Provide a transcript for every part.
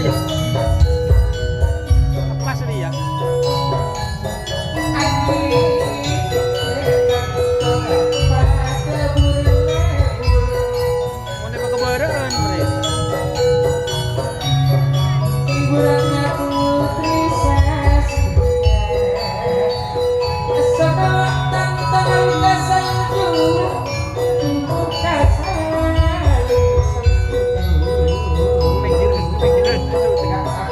ayo. Lepas nih ya. Mau nembak kebaran, Bre. Hiburannya putri sastra setelah tantangan kesalju buka saling Pinggiran itu tengah.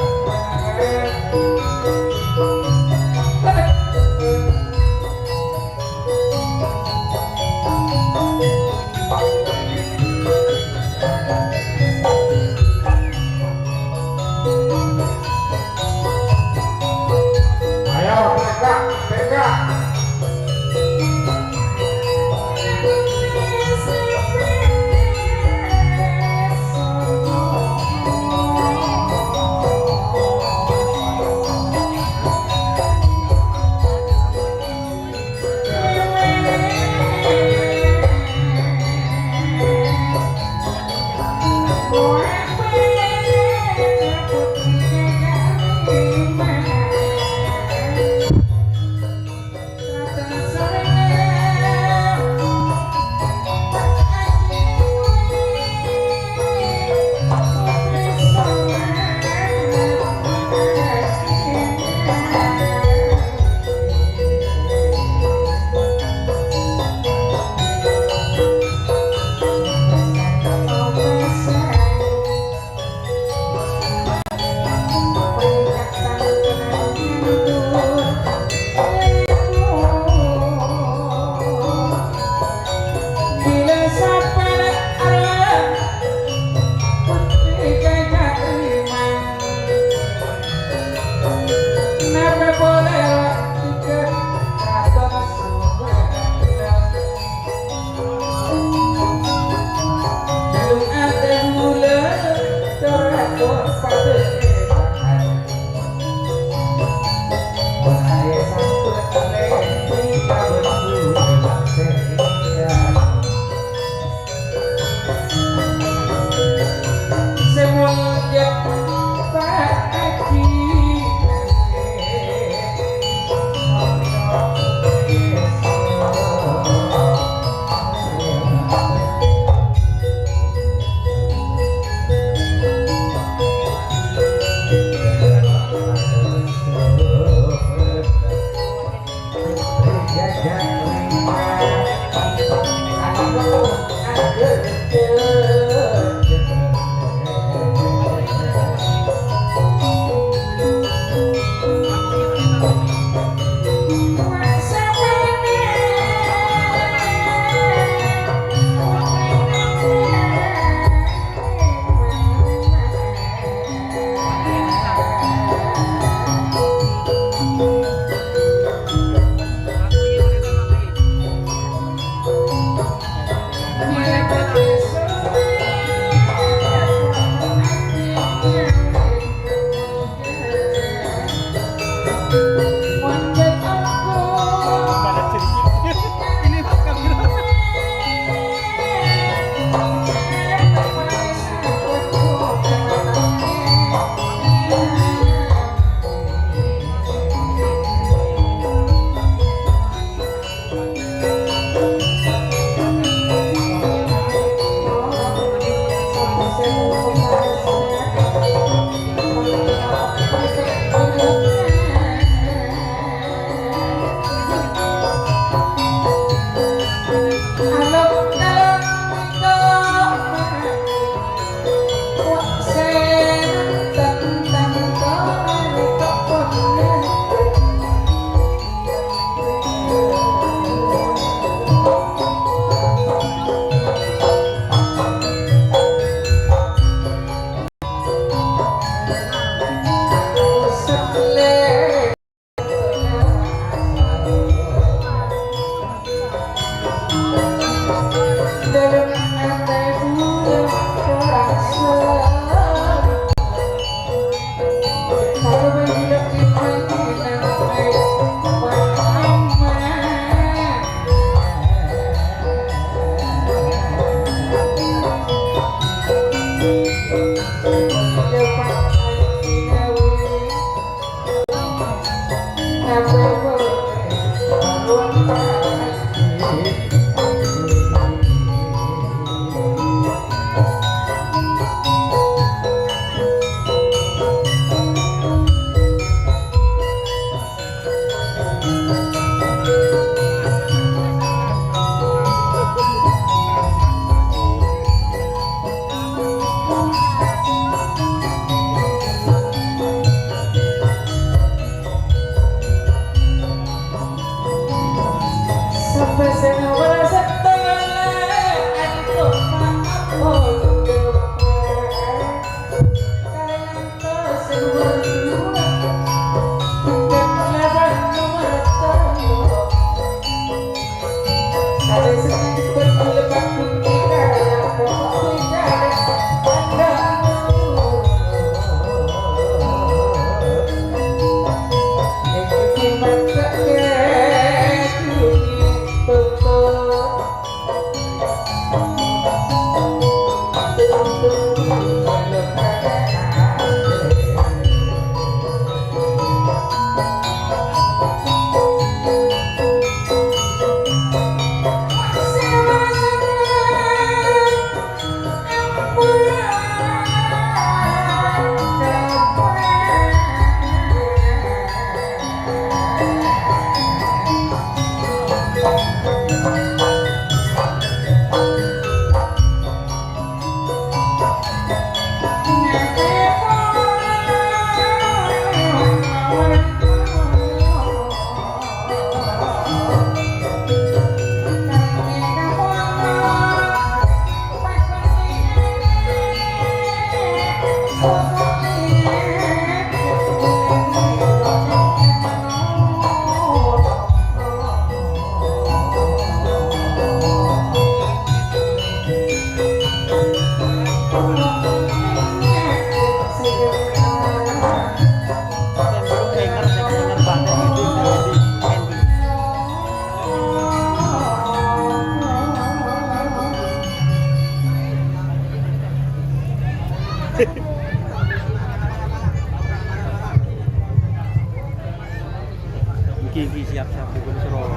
Iki siap-siap dipun suruh.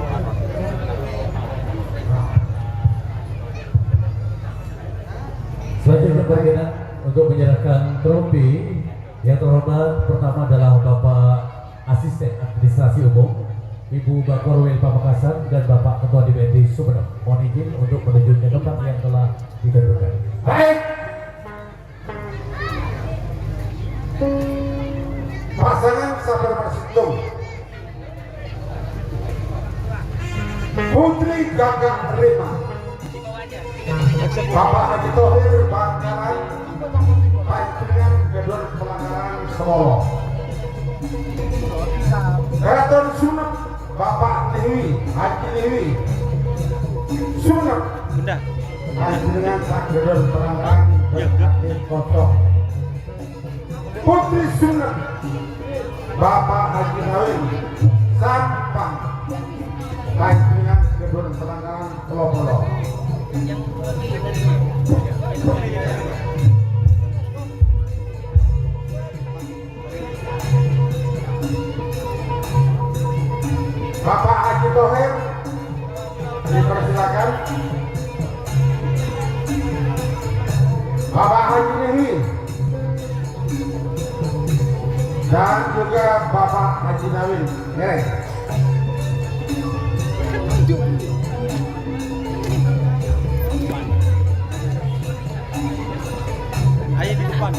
Selanjutnya berkenan untuk menyerahkan trofi yang terhormat pertama adalah Bapak Asisten Administrasi Umum Ibu Bakorwil Pamekasan dan Bapak Ketua DPRD Sumedang. Mohon izin untuk menuju ke tempat yang telah ditentukan. Baik. Pasangan Sabar Persitung Putri Gagak Rima Bapak Haji Thohir Bangkaran Panjenengan Gedor Pelanggaran Semolo Keraton Sumenep Bapak Liwi Haji Liwi Sumenep Bunda. Panjenengan Gedor Pelanggaran Berkati Kocok Putri Sumenep Bapak Haji Nawin Sampang Panjenengan Gedor Pelanggaran Pulau-Pulau Bapak Haji Thohir dipersilakan. Bapak Haji Nehi dan juga Bapak Haji Nawin. Ayo di depan.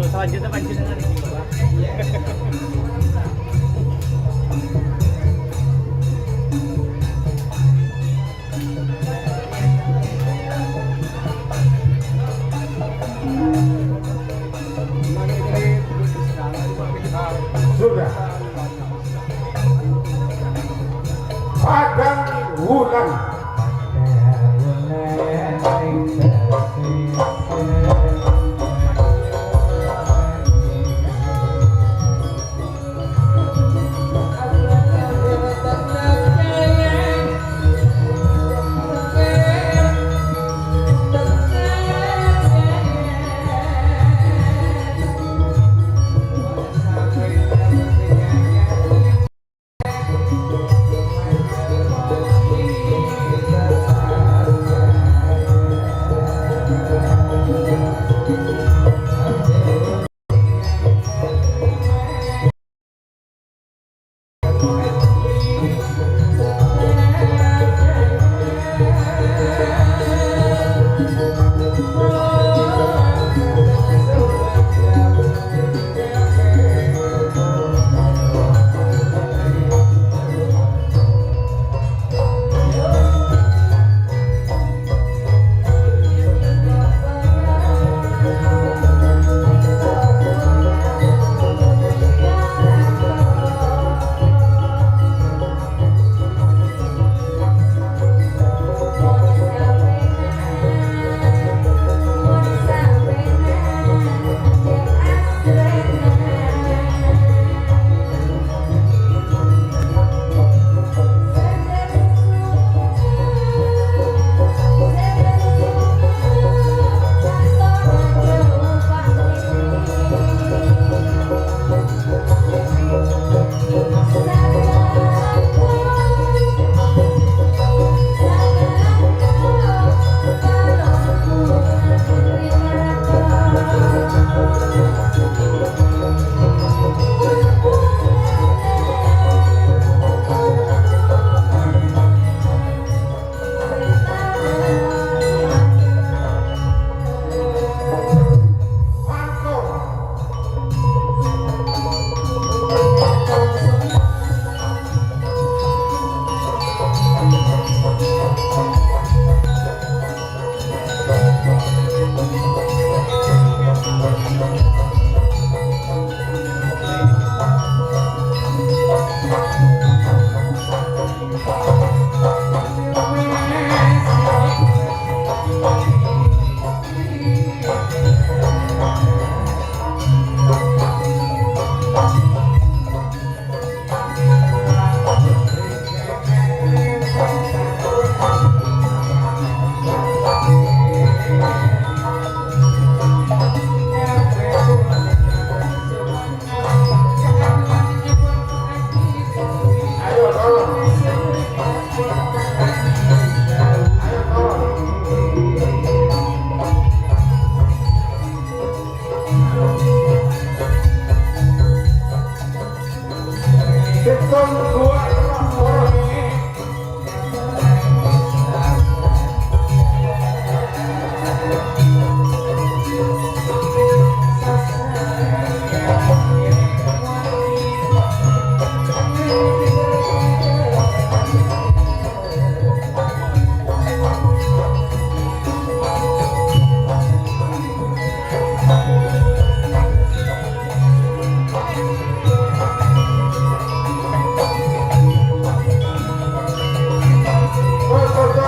Selanjutnya panjenengan ini, Pak. Sudah. Padang Wulan.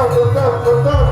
tutup.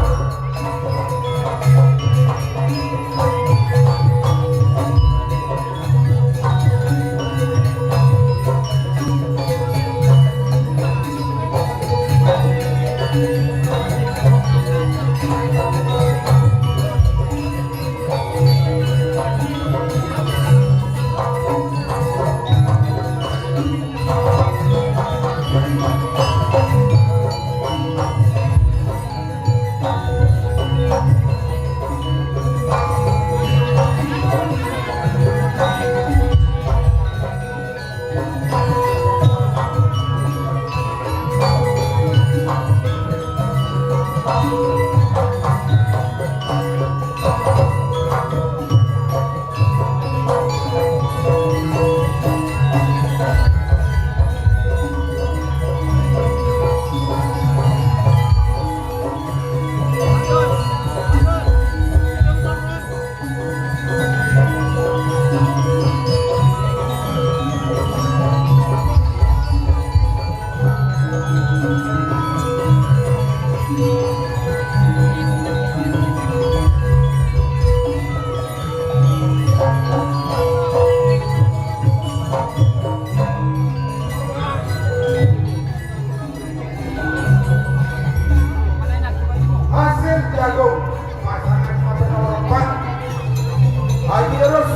Hasil jagung pasangan nomor 4 Haji Rus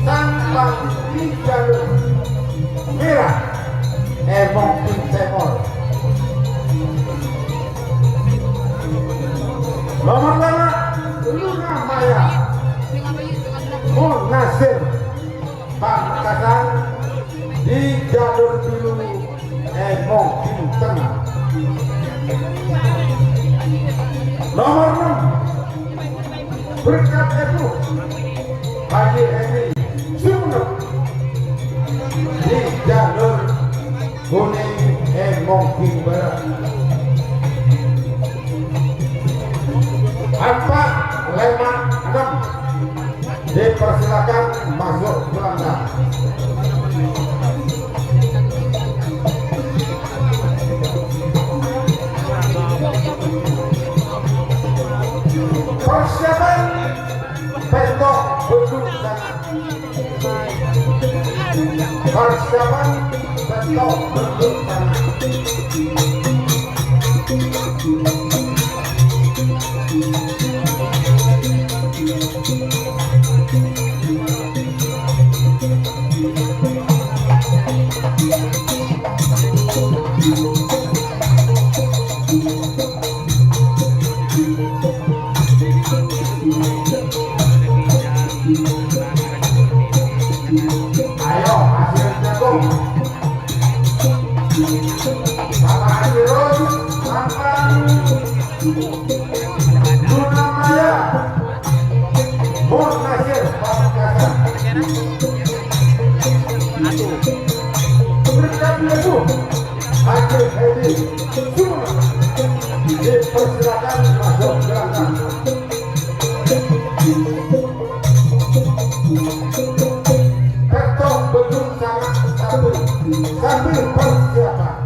Sampang di jalur merah Emong Timor. Nomor 5 Luna Maya Munasir Pamekasan di jalur biru Emong Tengah. Nomor 6 Berkat itu Haji Henry Sumenep di jalur kuning Emong Barat. 4, 5, 6 dipersilakan masuk gelanggang. Persiapan bentuk bentuk sana. Persiapan bentuk bentuk sana. Ayo hasil jagung Bapak Haji Rus Sampang Luna Maya Munasir Pamekasan. Berkat itu Haji Henry Sumenep dipersilakan masuk gelanggang. Ketok betul sangat stabil sambil persiapan.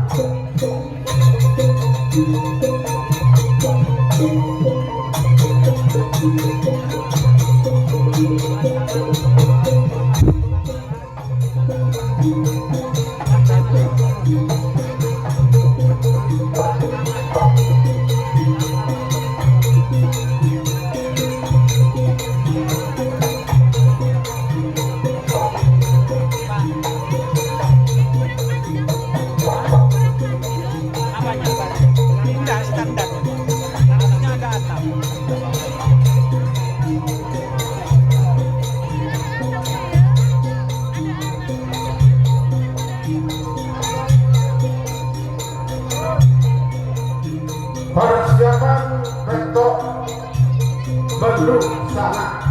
Persiapan bentuk belum sana.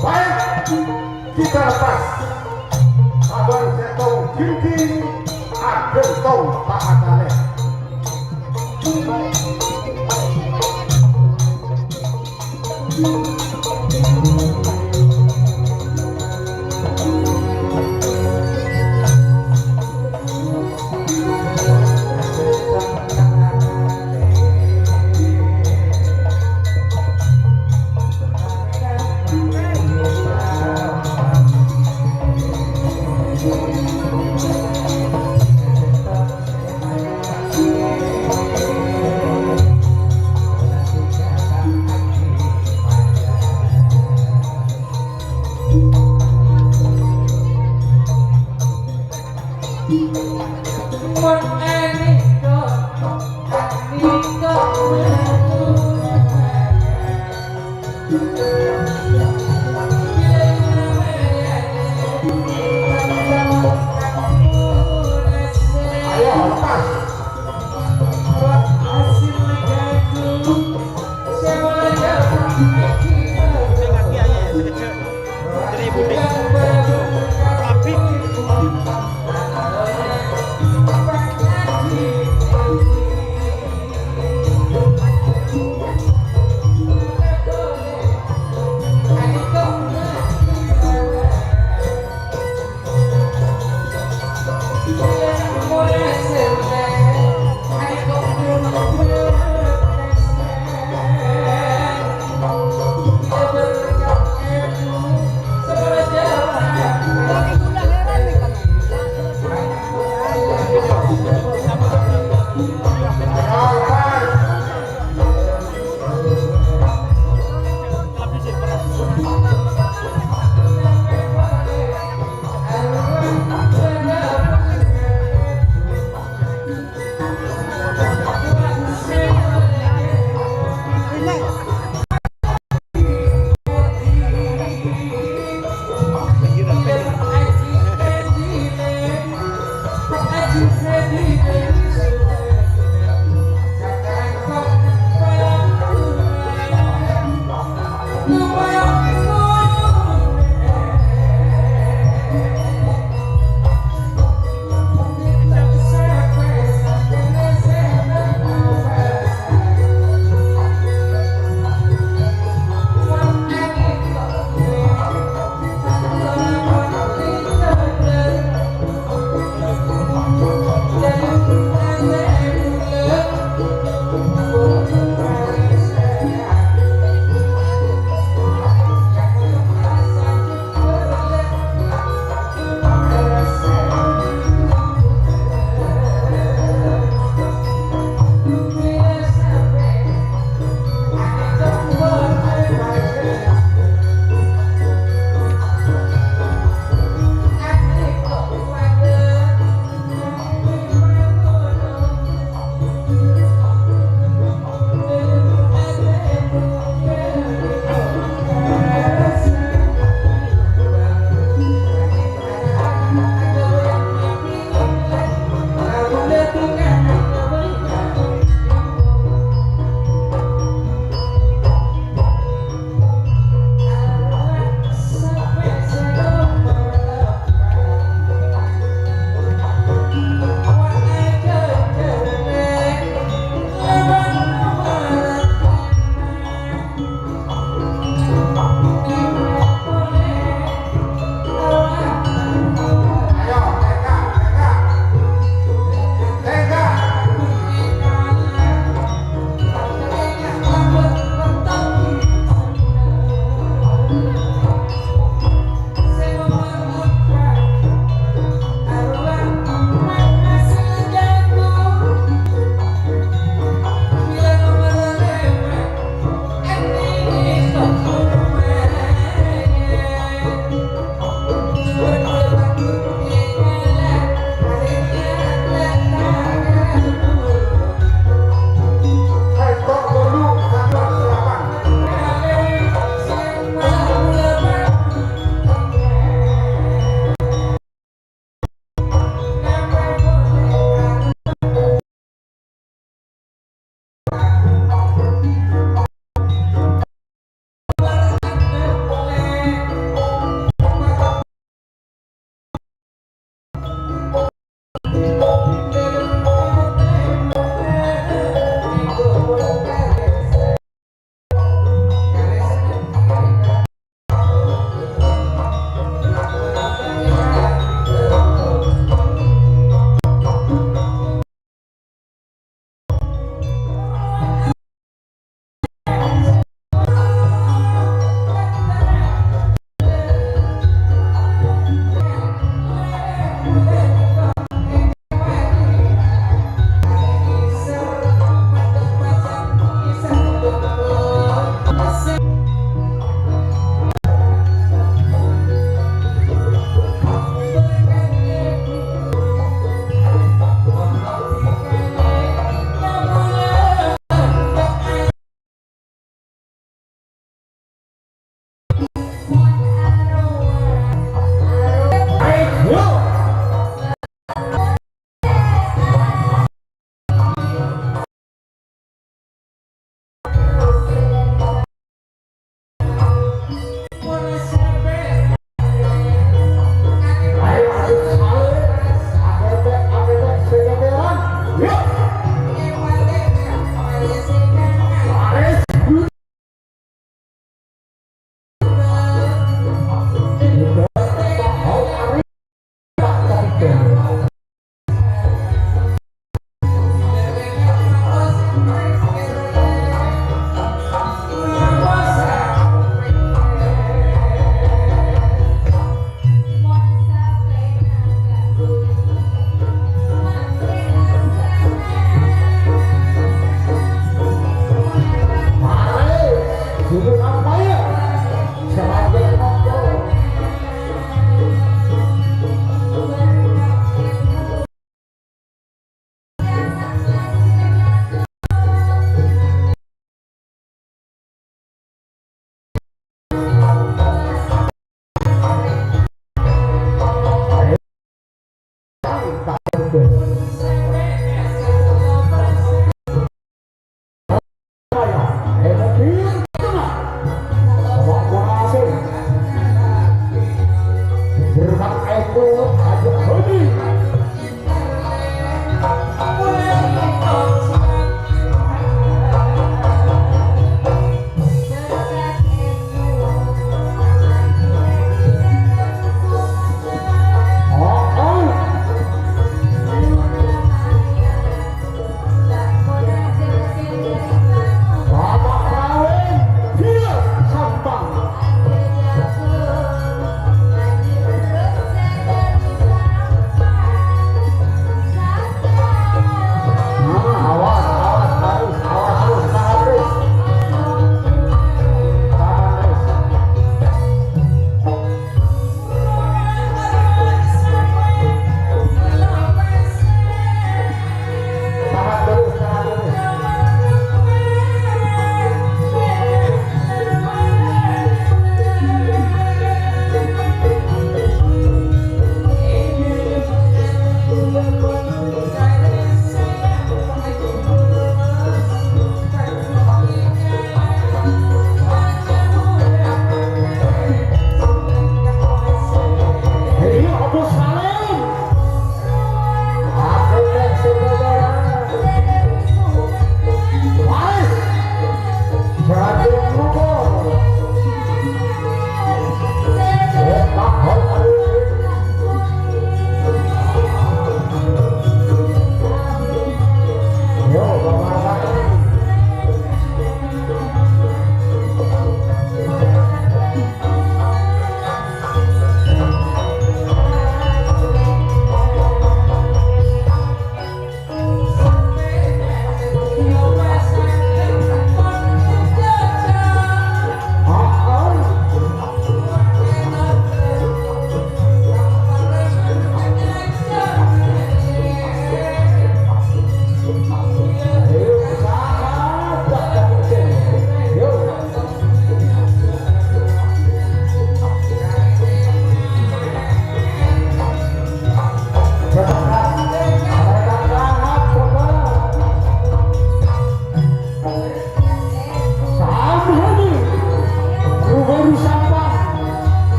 Baik, kita lepas. Sabar setong gigi, ageng tong tak ada. Ayo lepas. Buding kaki aja ya, sekecil. Dari buding. Apik.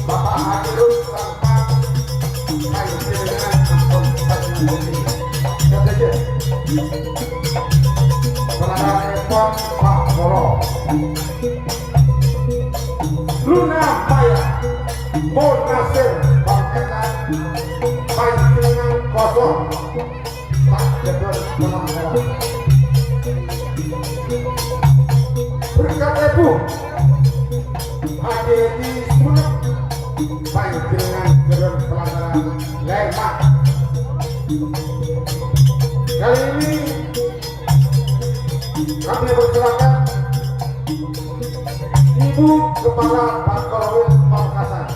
Bapak Hadirus serta Kaibiran Ampun Pati Kataja Pelanggan Epon Pak Moro Luna Maya Mon Nasir Bangketan Pancingan Kosong Tak Jebel Pelanggaran Berkat Ibu Haji Sunak Pancingan Jebel Pelanggaran Lemak kali ini kami persilakan Ibu Kepala Bakorwil Pamekasan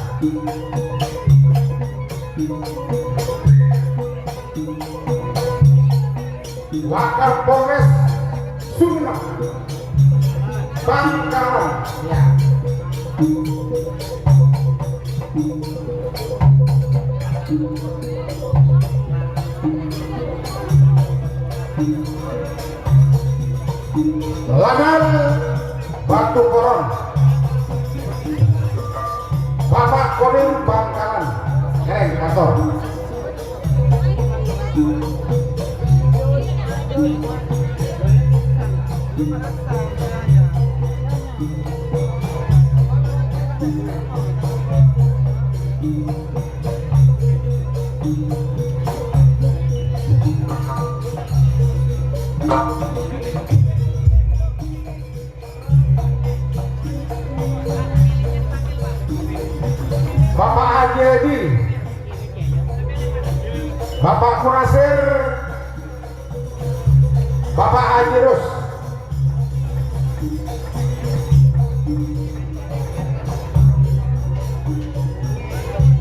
Wakapolres Sumenep Bangkalan ya. Lanal Batu Koron Bapak Kodim Bangkalan Hereng Kantor Bapak Haji Edi Bapak Munasir Bapak Haji Rus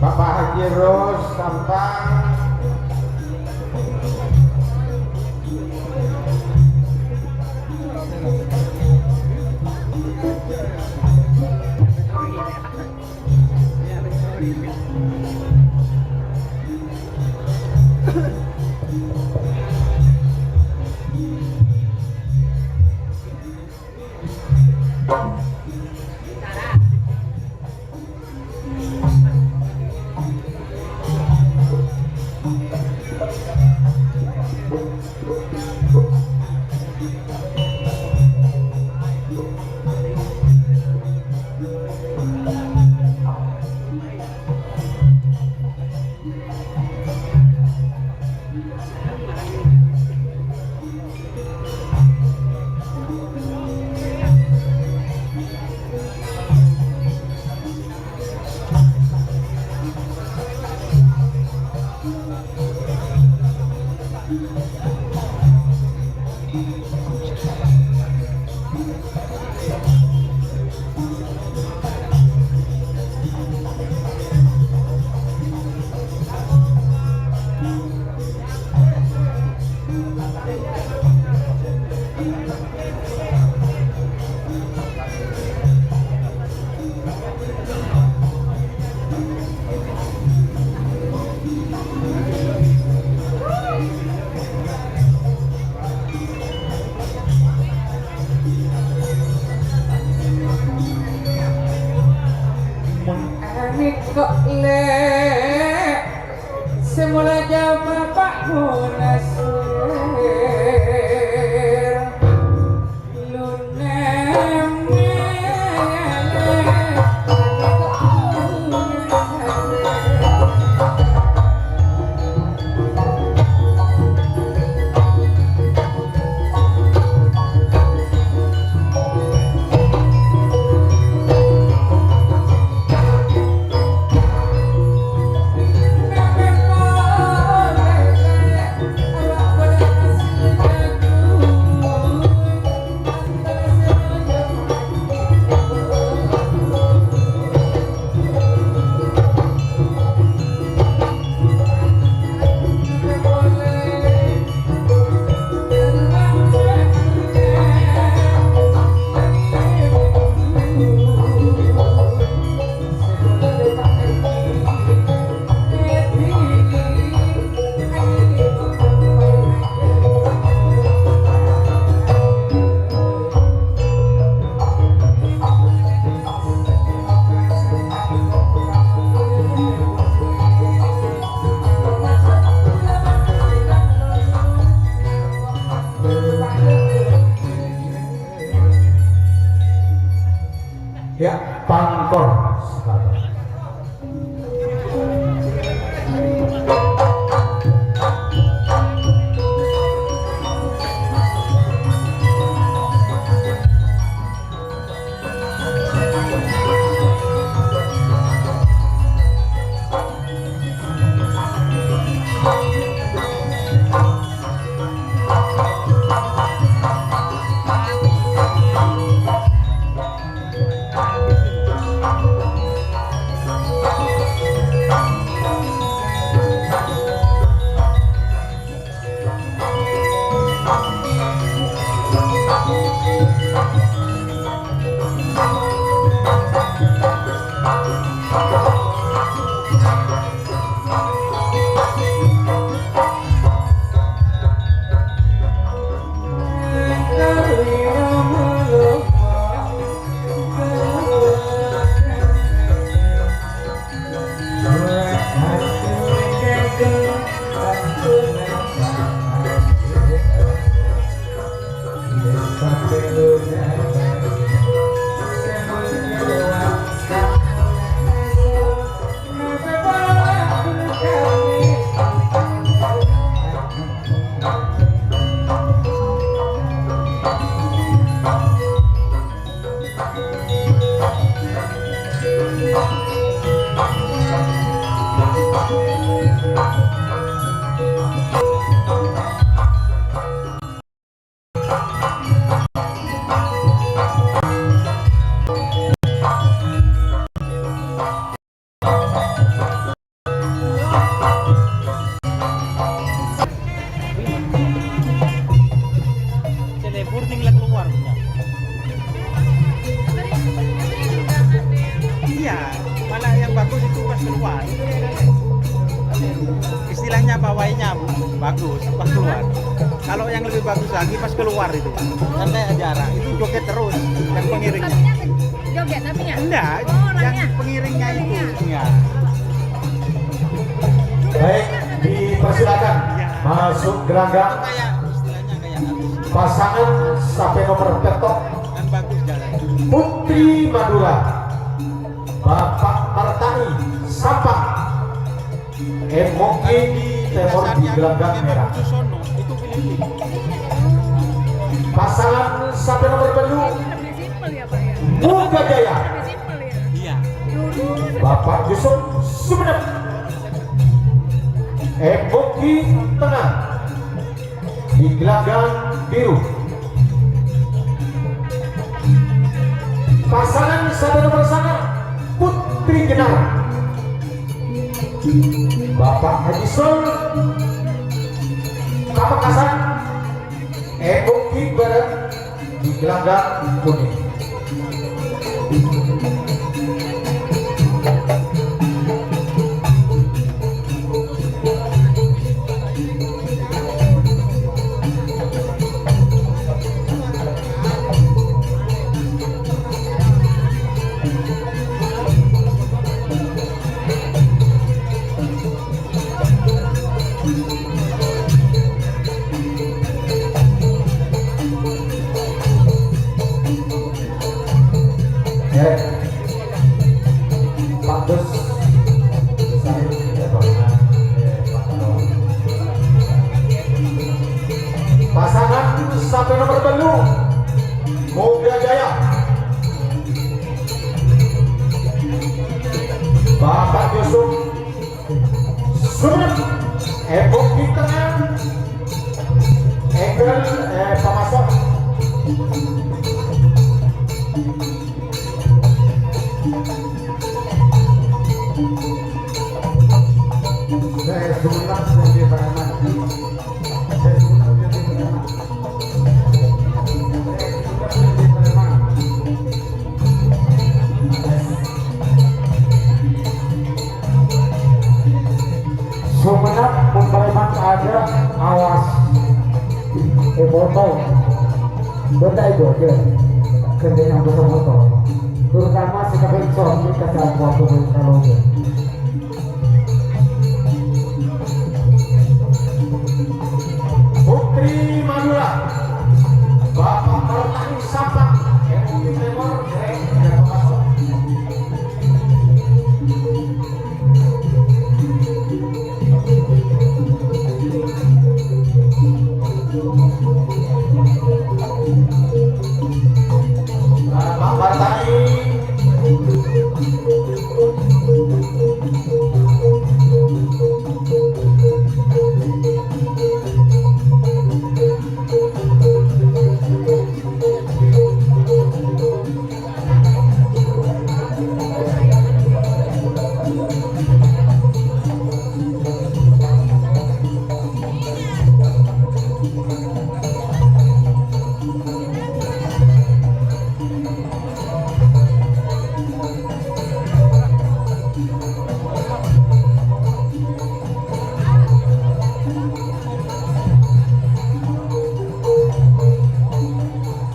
Bapak Haji Rus Sampang kok le semula jauh bapak munasir lunem Celebur tinggal keluar punya. Iya, malah yang bagus itu pas keluar. Istilahnya bawainya bagus pas keluar. Kalau yang lebih bagus lagi pas keluar itu, kan kayak jarak itu joget terus yang pengiringnya. Joget tapinya? Enggak, Oh, orangnya. yang pengiringnya itu. Enggak. Baik, dipersilakan Ya. masuk Itu gelanggang kayak istilahnya kayak artis. pasangan sampai nomor ketok Kan bagus jalannya. Putri Madura, Bapak Martani Sampang, Emoki Temor di gelanggang merah. Sono itu keliling. Pasangan sampai nomor belu Lebih simpel ya Pak ya? Muga Jaya, Lebih simpel ya? Iya. Lurus. Bapak Yusuf Sumenep, Emoki Tengah di gelanggang biru. Pasangan sampai nomor sana Putri Genar, Bapak Haji Sol Pamekasan, Emoki Barat di gelanggang kuning. Ya, Pak Dus, saya Pak Taro. Pasangan sampai nomor belu Moga Jaya, Bapak Yusuf Sumenep, Emoki Tengah, Engel Pamasok. Saya Sumenep jadi preman. Saya Sumenep jadi preman. Saya Sumenep jadi preman. Sumenep mempreman ada awas. Foto. Benda itu aja. Kerja yang foto. Terutama sebagai suami kesal waktu berkalonya. Putri Madura, Bapak Martani Sampang, Emoki Temor, dan Pamasok. Bapak Martani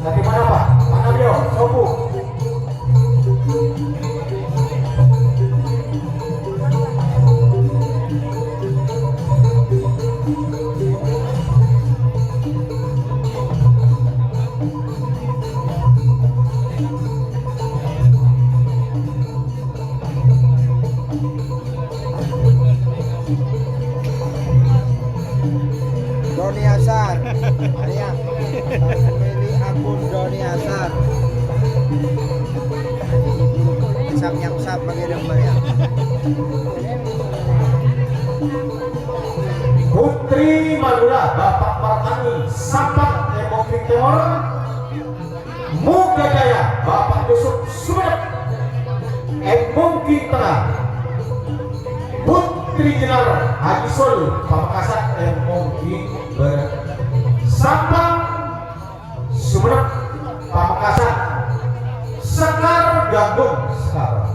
dari mana Pak? Mana beliau? Sopu. Doni Asar. Arya. Pemilih akun Doni Asar. Nyap-nyap bagi domba ya. Putri Madura Bapak Martani Sampak Demokrat Timur, Muga Jaya Bapak Yusuf Sumenep, Mungki Tengah, Putri Jenar Haji Sol Pamekasan Mungki Sampak Sumenep Pamekasan, Sekar Ganggung Sekar.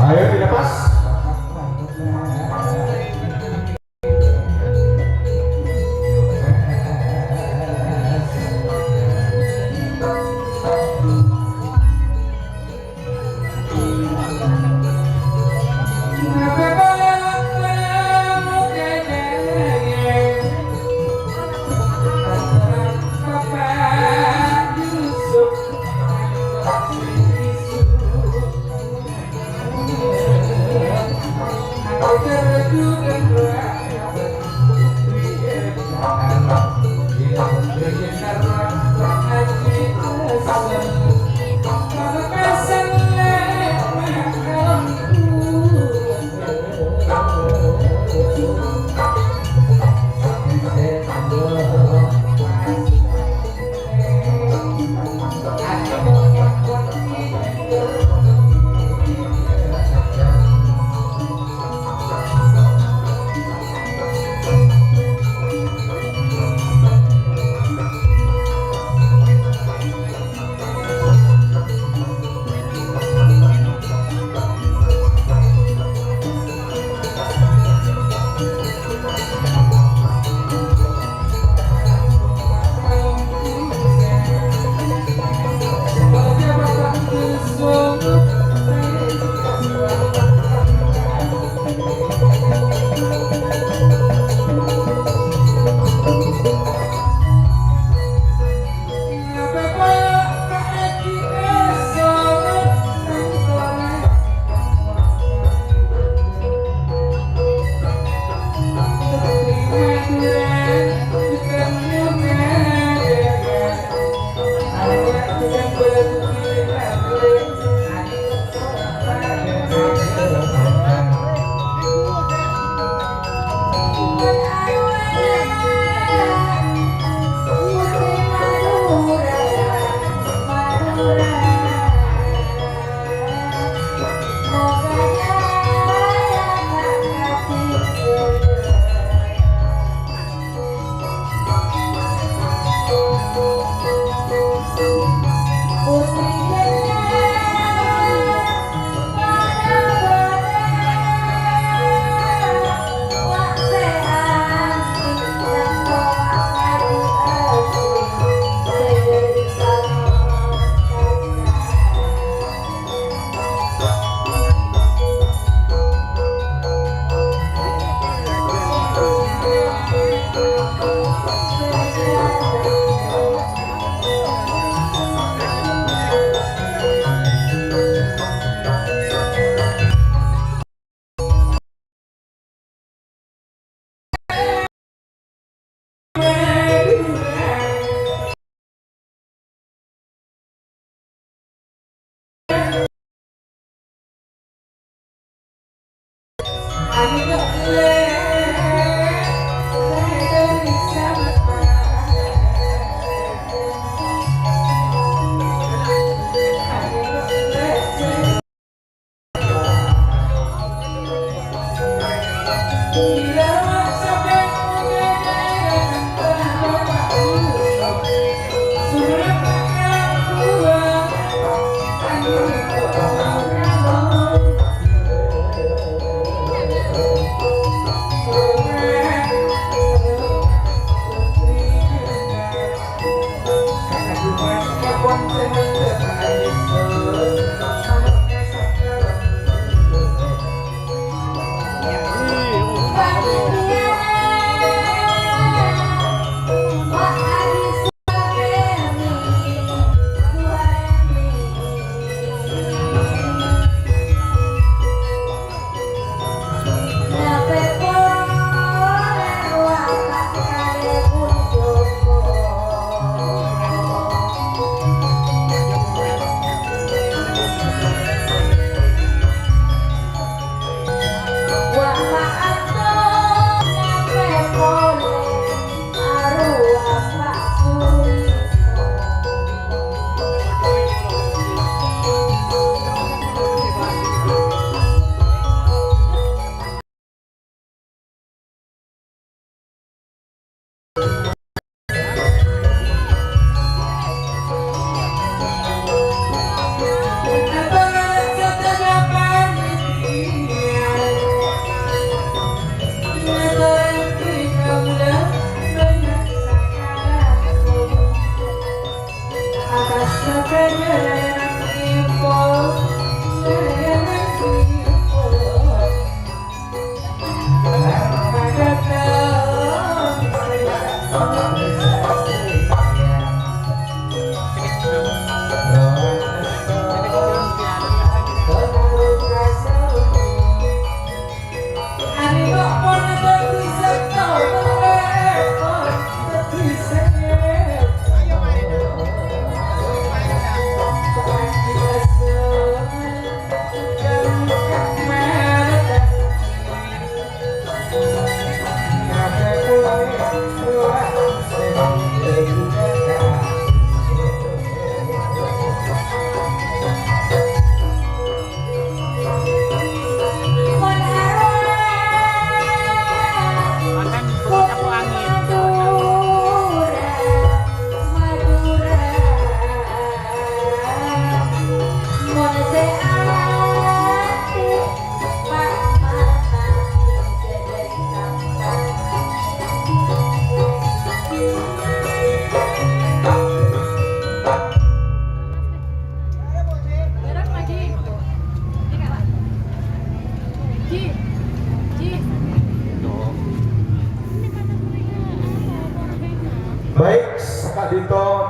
Ayo dilepas.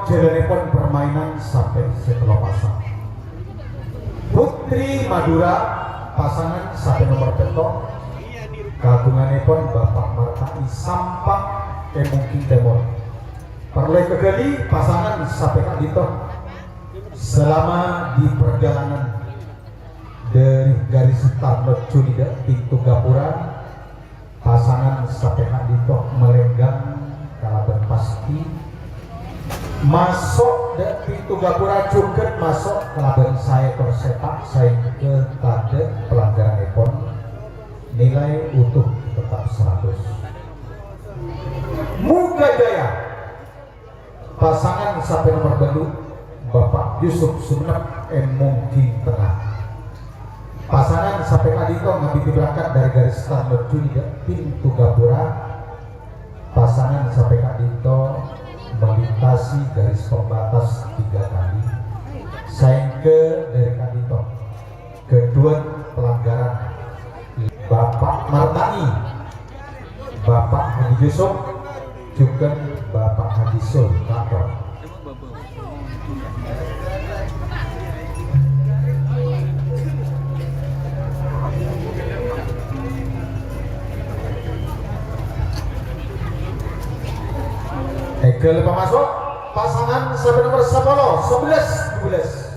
jalanipun permainan sampai setelah pasang. Putri Madura pasangan sampai nomor betok kagunganipun Bapak Martai Sampang Mungkin Timur. Peroleh kegali pasangan sampai Kak Dito selama di perjalanan dari garis start Junida pintu Gapura pasangan sampai Kak Dito melenggang kalaban pasti masuk dan pintu Gapura juga masuk kelaban saya tersetak saya ke tade pelanggaran ekon nilai utuh tetap 100. Muga Jaya pasangan sampai nomor bandung Bapak Yusuf Sumenep Mungkin Tengah pasangan sampai Kadito ngambil berangkat dari garis start Junida pintu Gapura pasangan sampai Kadito melintasi garis pembatas 3 kali ke dari Kadito kedua pelanggaran Bapak Martai Bapak Haji Yusuf juga Bapak Haji Sultan. Ke lepas masuk pasangan sampai nomor 10 11 12.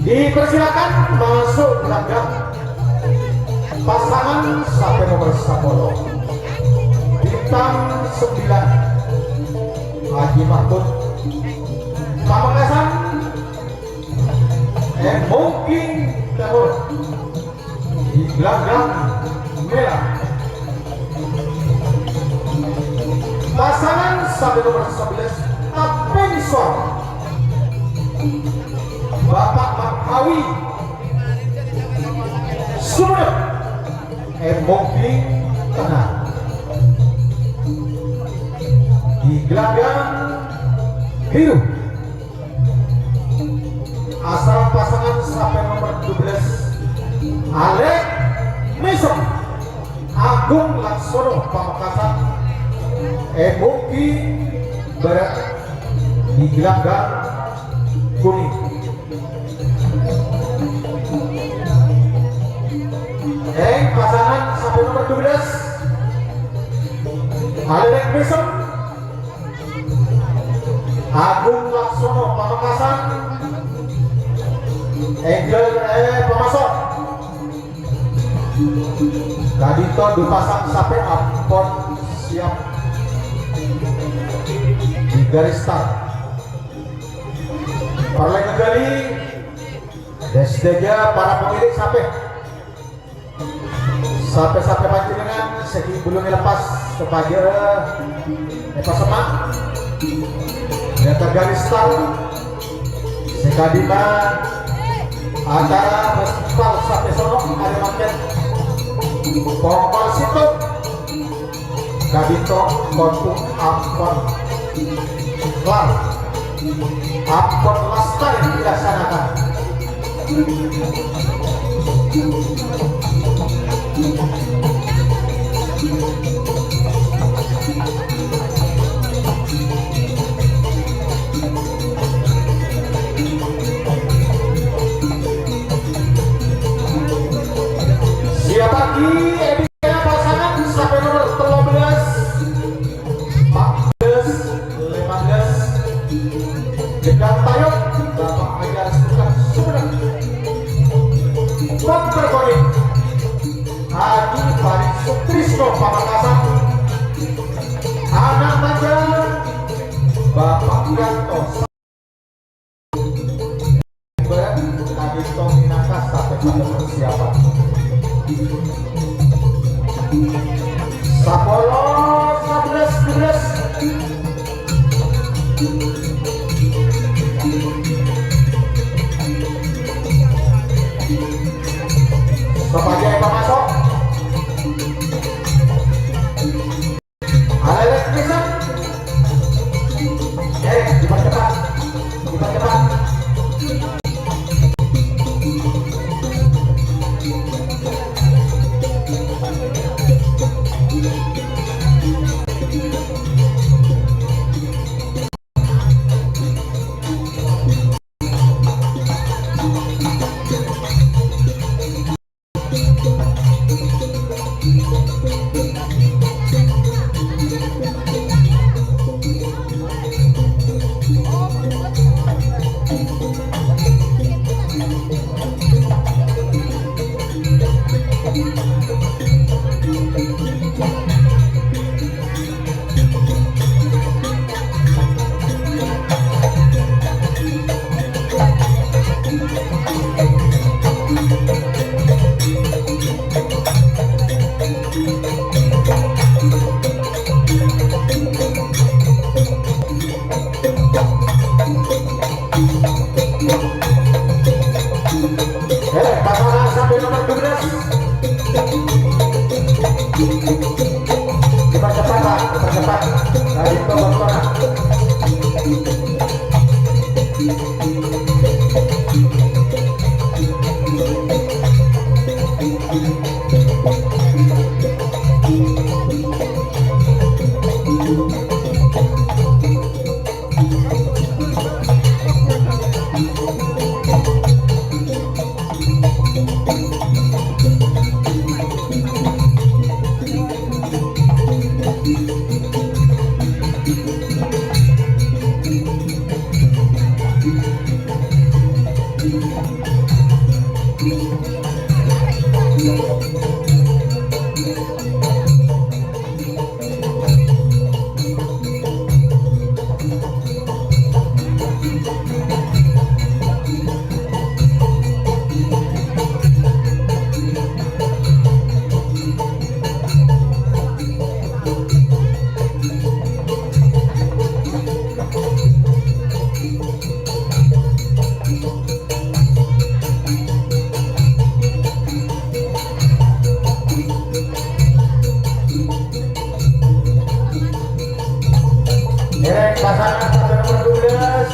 Dipersilakan masuk gelanggang pasangan sampai nomor 10 bintang 9 Haji Mahmud Pamekasan mungkin Timur di gelanggang merah. Pasangan sampai nomor 11 Tapensor Bapak Makawi Sumenep Mungkin Tengah. Di gelanggang biru asal pasangan sampai nomor 12 Alek Mesok Agung Laksono Pamekasan Mungkin Barat. Di gelanggang kuning pasangan sampai nomor 12 Alek Mesok Agung Laksono Pamekasan Angel Pemasok. Kadito dipasang sampai Ampon siap di garis start. Parleng kembali desdeja para pemilik sampai panjenengan segi belum lepas kepada Eva Semak data garis start sekadima antara festival sampai sono ada makin Pokol situ Kadito kontuk Ampon kelar Ampon Lestari dilaksanakan. Siap lagi Ebina pasangan sampai nomor 13 14 15 Jedang Tayok Bapak Ajar Sukan Sumenep Dokter Koni Haji Farid Sutrisno Pamekasan Anak Manja Bapak Yanto Berat Kadito Minaka sampai pada persiapan Sapolo 11-12 sebagai pemasok Alek Mesok dipercepat Dipercepat Pak, dipercepat. Dari itu Bangkona. Derek pasangan sampai nomor 12.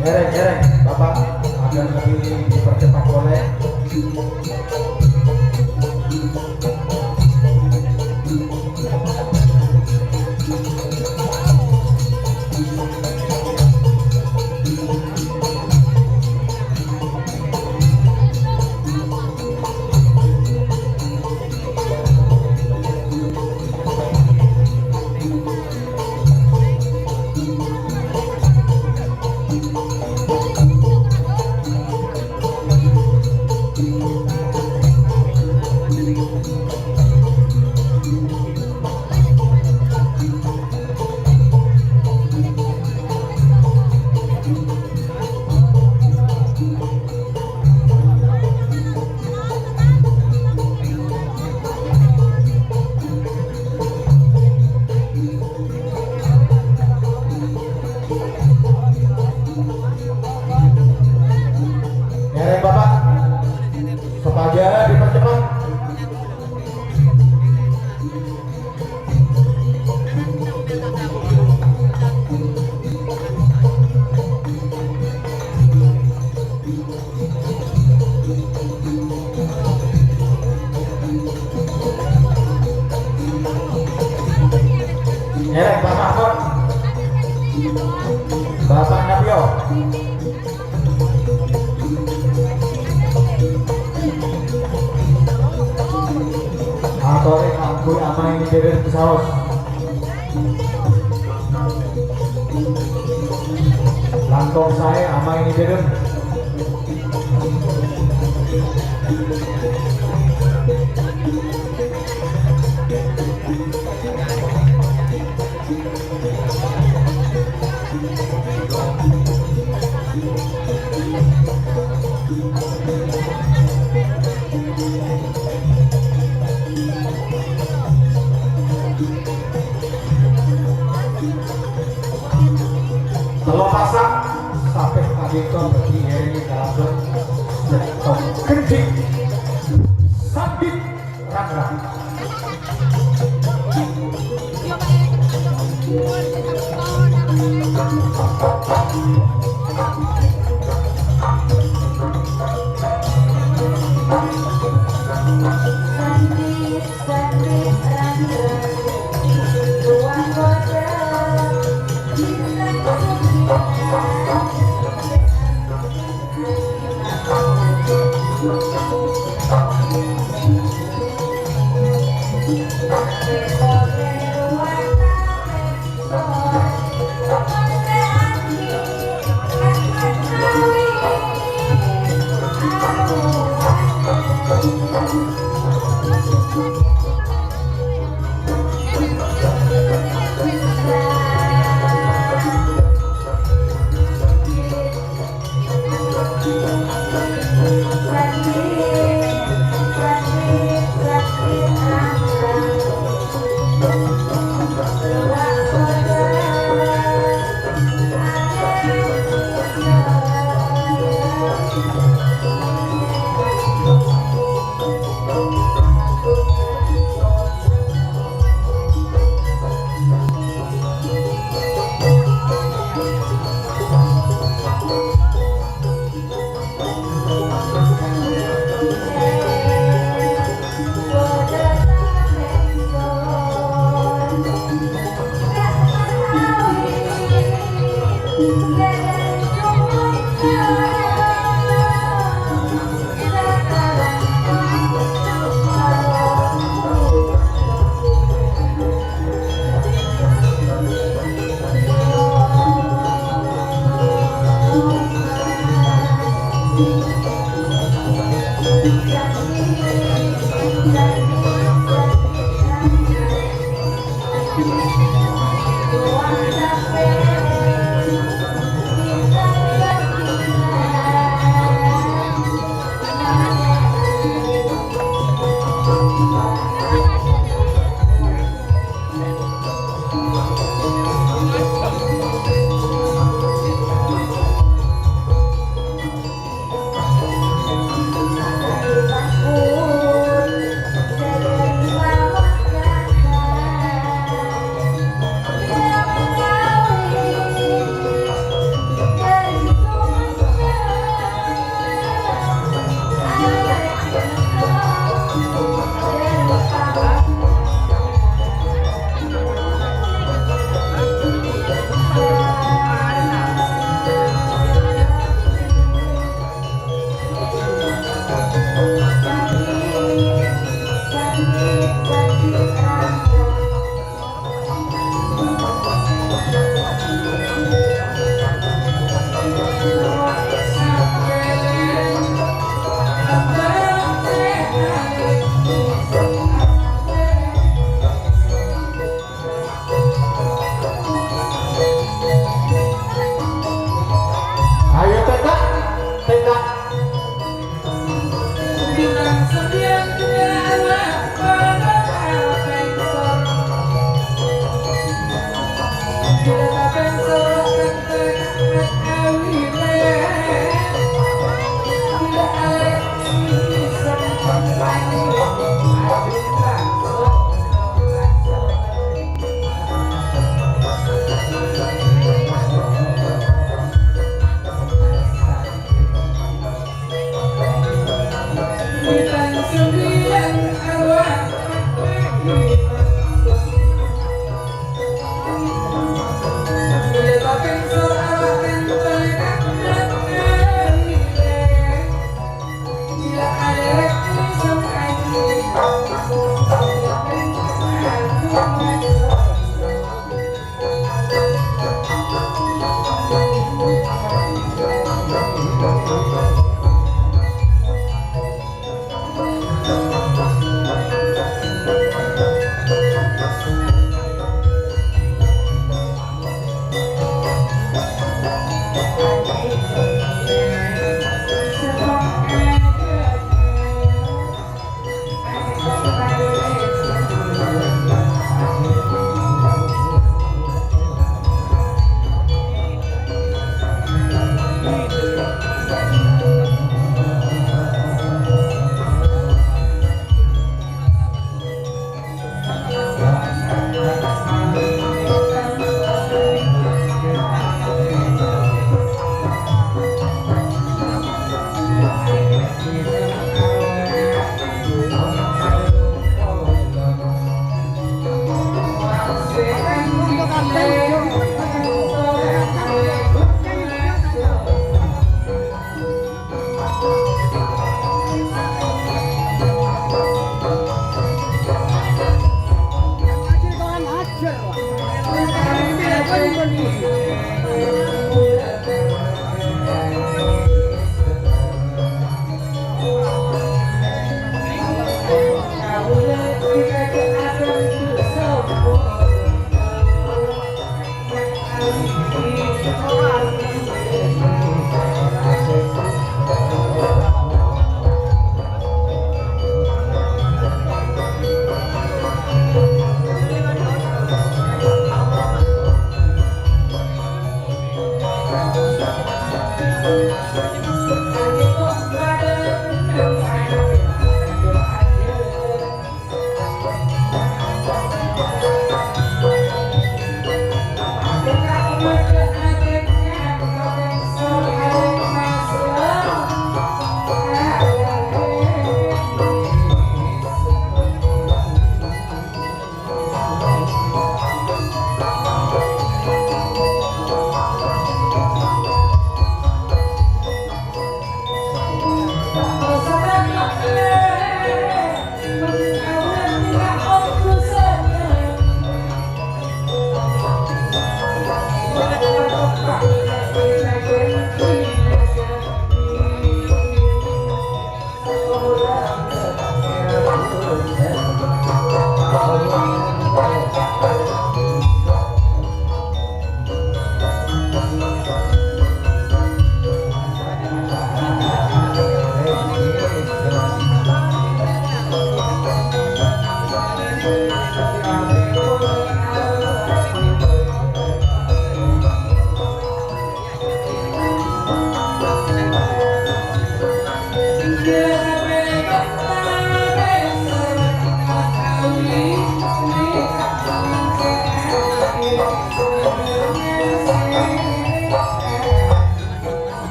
Derek, Bapak agar lebih dipercepat boleh. Derek Bapak, supaya dipercepat. Derek Pak Mahmud, Bapak Nabio. Atore aku amai ini dari pesawat. Langkong saya amai ini dari. Kalau pasang sampai Victor diiringi dalam Jepang kencing Sandit Rangrang.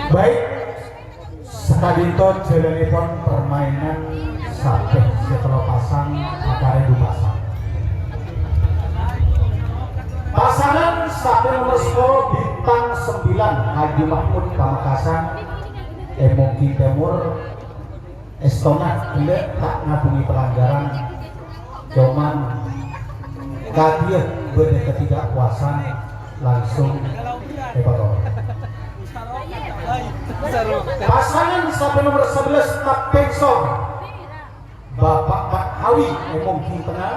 Baik, sekadito jalanipun permainan sampai setelah pasang akare du pasang. Pasangan sampai nomor 10 bintang 9 Haji Mahmud Pamekasan Emoki Timur Estona tidak tak ngabungi pelanggaran cuman kadia berde ketidakpuasan langsung epator. Pasangan sampai nomor 11 Tapensor Bapak Pak Hawi Emoki Tengah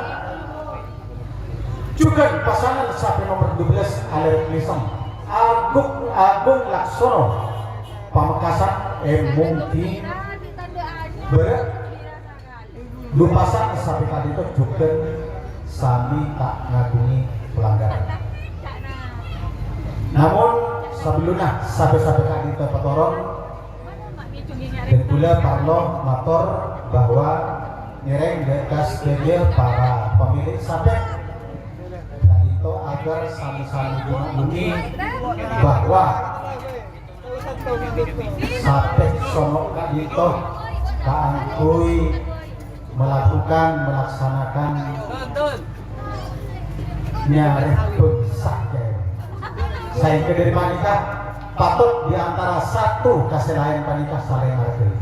juga pasangan sampai nomor 12 Aler Lisong Agung Laksono Pamekasan Emoki pasang sampai tadi itu juga sami tak ngagungi pelanggaran. Namun sebelumnya sampai tadi itu petoron dan pula parlo motor bahwa nireng dekas dia para pemilik sampai tadi itu agar sami-sami dimaklumi bahwa sampai sonok tadi itu kaangkui melaksanakan nyari besar sehingga dari panika patut diantara satu kasih lain panika saling hargai.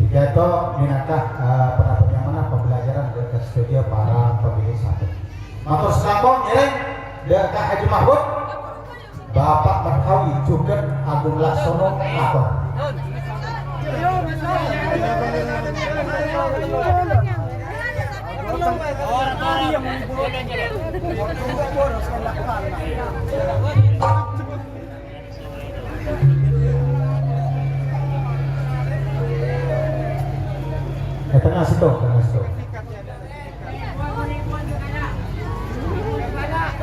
Tiga itu minakah pendapat yang mana pembelajaran dari studio para pemilik satu. Matur sekampung nyereng dekat Haji Mahmud Bapak Merkawi juga Agung Laksono Matur. tengah situ, tengah situ.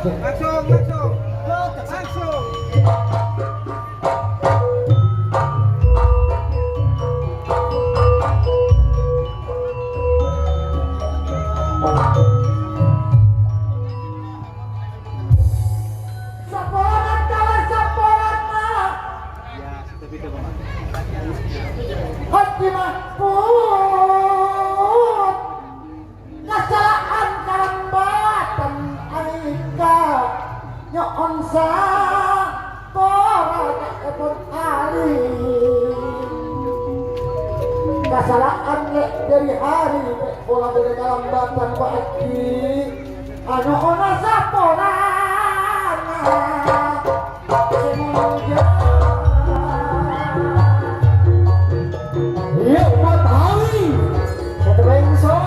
Langsung, langsung. Langsung. Saporan kalah saporan mah. Ya, tapi itu Pak. Haji Mahfud ngasalaan karambatan alika nyoon sa poran epon ari ngasalaan dari hari pola dari karambatan bagi anu ona sa poran semuanya. Iya, umat hari satu bengsor.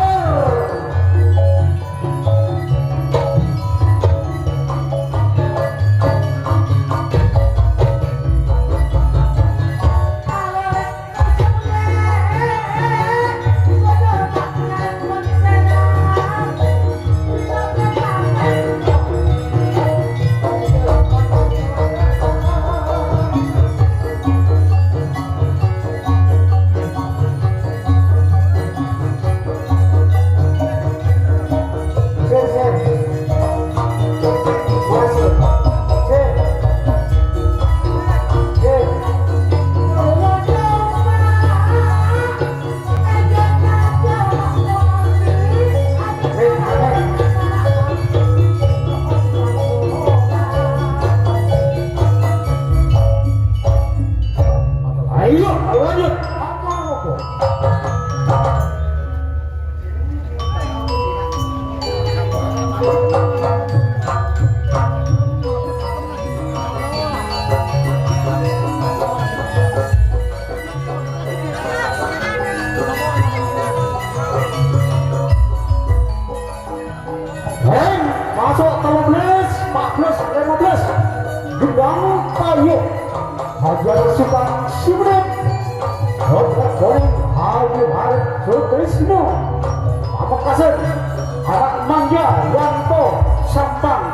Ayo, lanjut. Masuk 13, 14, 15. Gendang Tayo Hajar Sukan Sibudet Kodrat Goreng Haji Harit Sutrisno Pamekasan Anak Manja Yanto Sampang.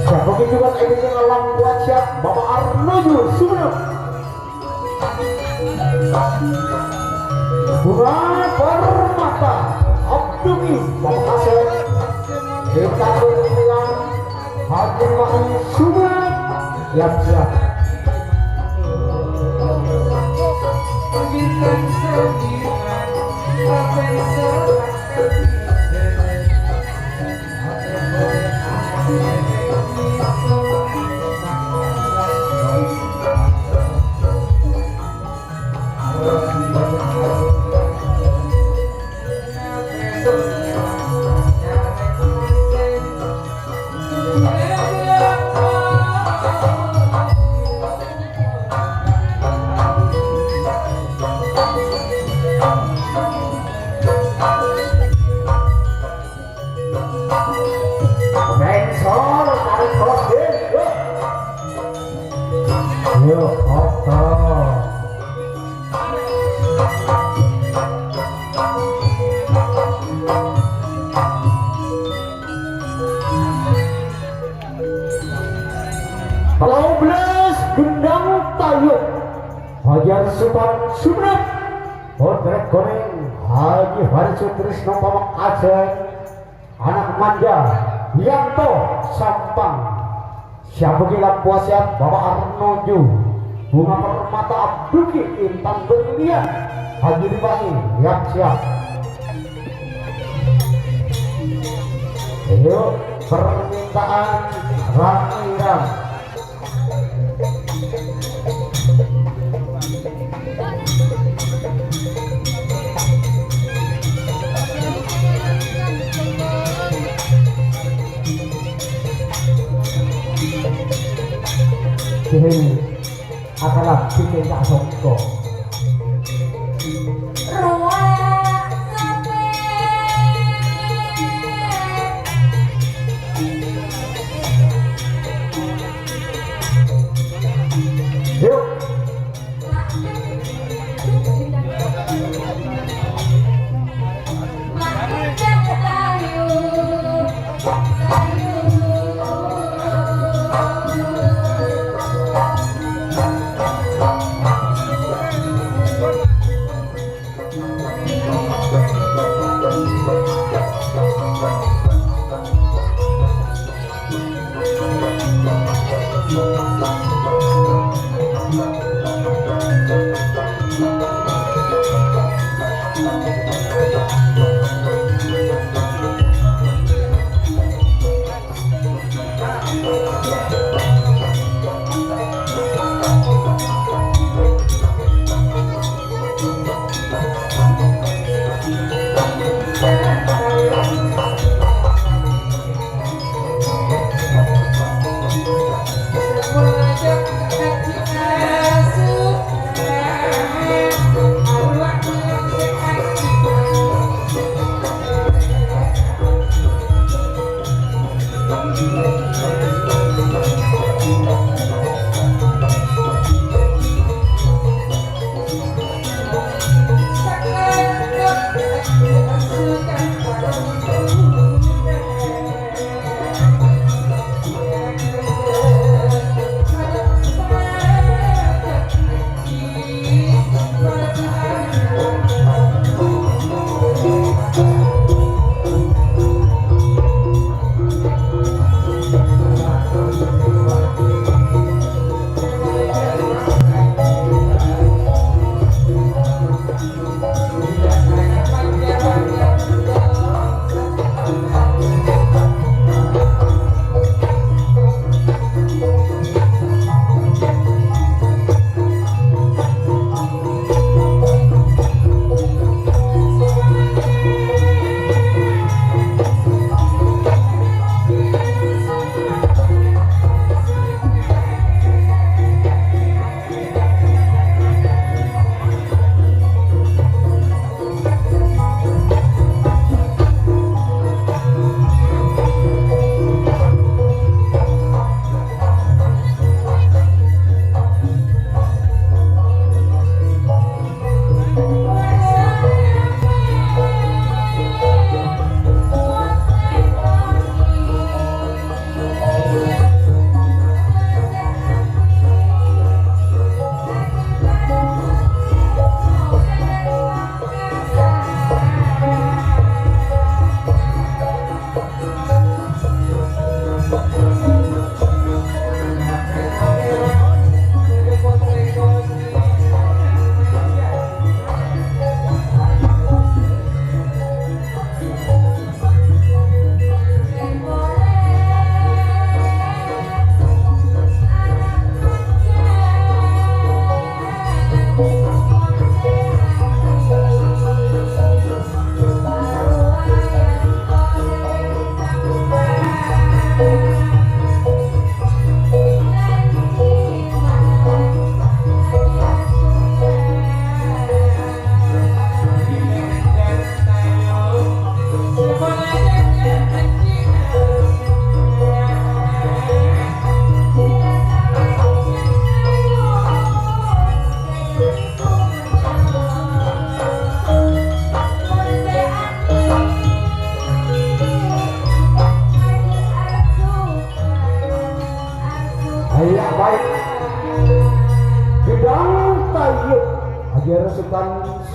Sebagai juga edisi alam buat siap Bapak Arnojo Sumenep. Bunga Permata Abdumi Pamekasan. Kita berjalan Haji Mahal Sumenep yang siap. Gendang Tayo Hajar Sukan Sumenep. Kodrat Goreng Haji Harit Sutrisno Pamekasan. Anak Manja Yanto Sampang. Siapa gila puasiat Bapak Arnojo. Bunga Permata Abduki Intan Berlian Haji Ribani yang siap. Ayo permintaan Ramiran. Ini adalah bikin tak songko. Yuk.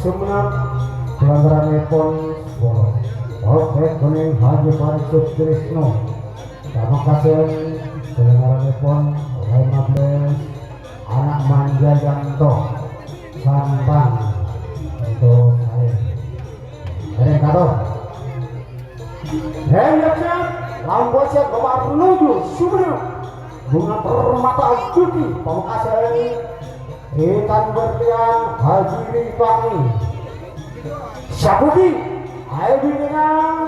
Sumenep pelanggaran pon Solo Oke kuning Haji Parisut Trisno terima kasih pelanggaran pon 15 anak manja Janto Sampang untuk saya Hereng kado Hei Lambosiat Bapak menuju Sumenep bunga permata Juki Pamekasan ikan berlian Haji Rifangi Syabuki ayo dengan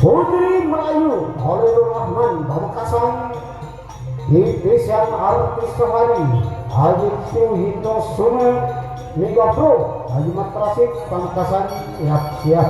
Putri Melayu Holilur Rahman Pamekasan Titisan artis kemari Haji Hito Sumenep Mega Pro Haji Matrasik Pamekasan siap-siap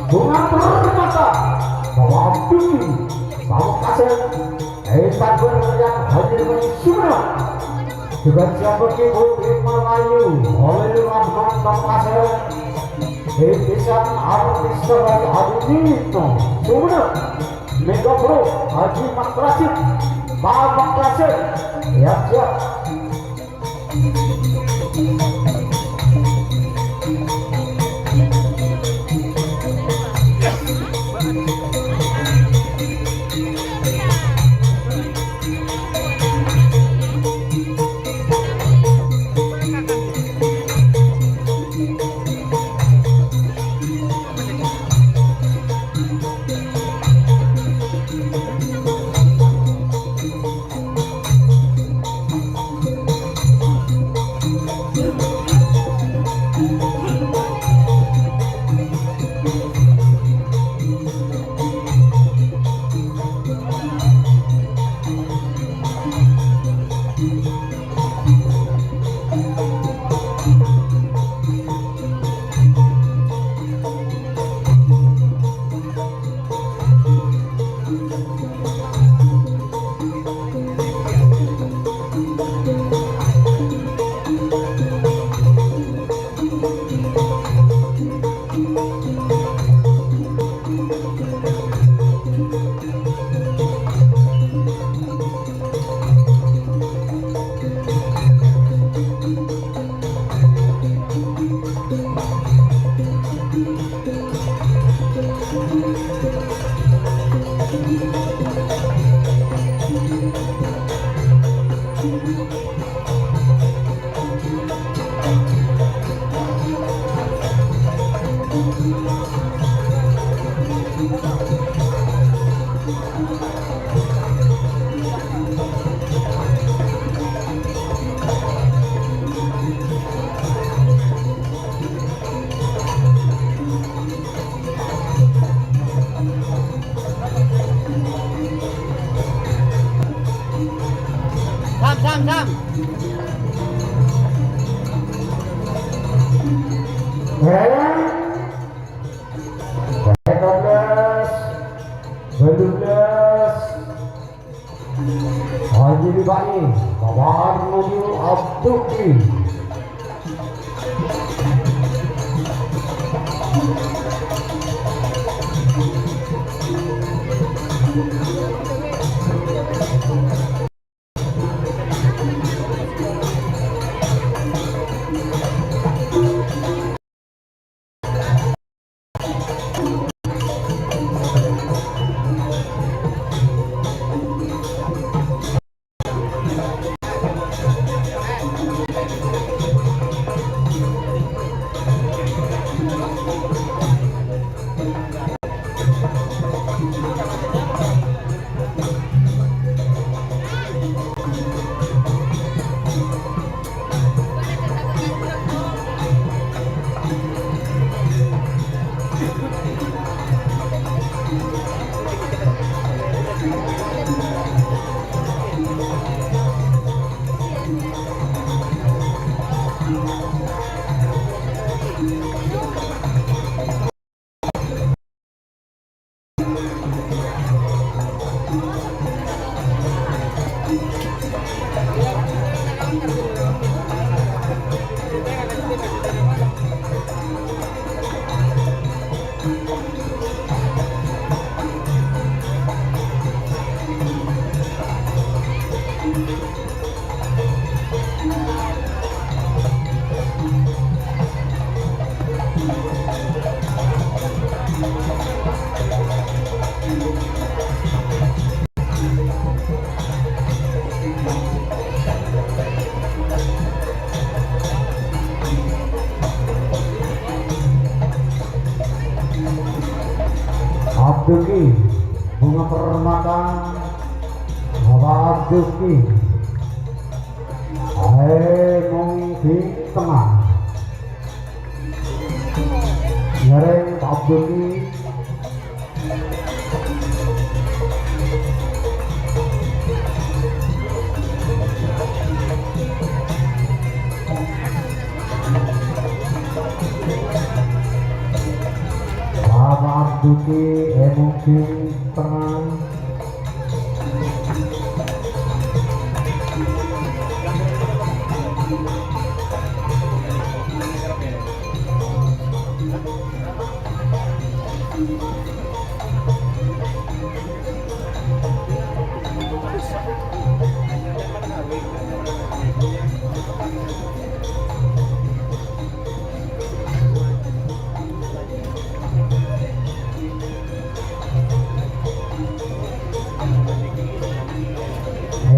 bunga permata Bapak Abdul Pamekasan ikan berlian Haji Sumenep juga siapa Putri Melayu Holilur Rahman Pamekasan titisan artis kembali Haji Hito Sumenep Mega Pro Haji Matrasik Pamekasan siap-siap Abduki. Abduki, bunga permata, Bapak Abduki, di tengah, Yareng Abduki, Bapak Abduki, di tengah.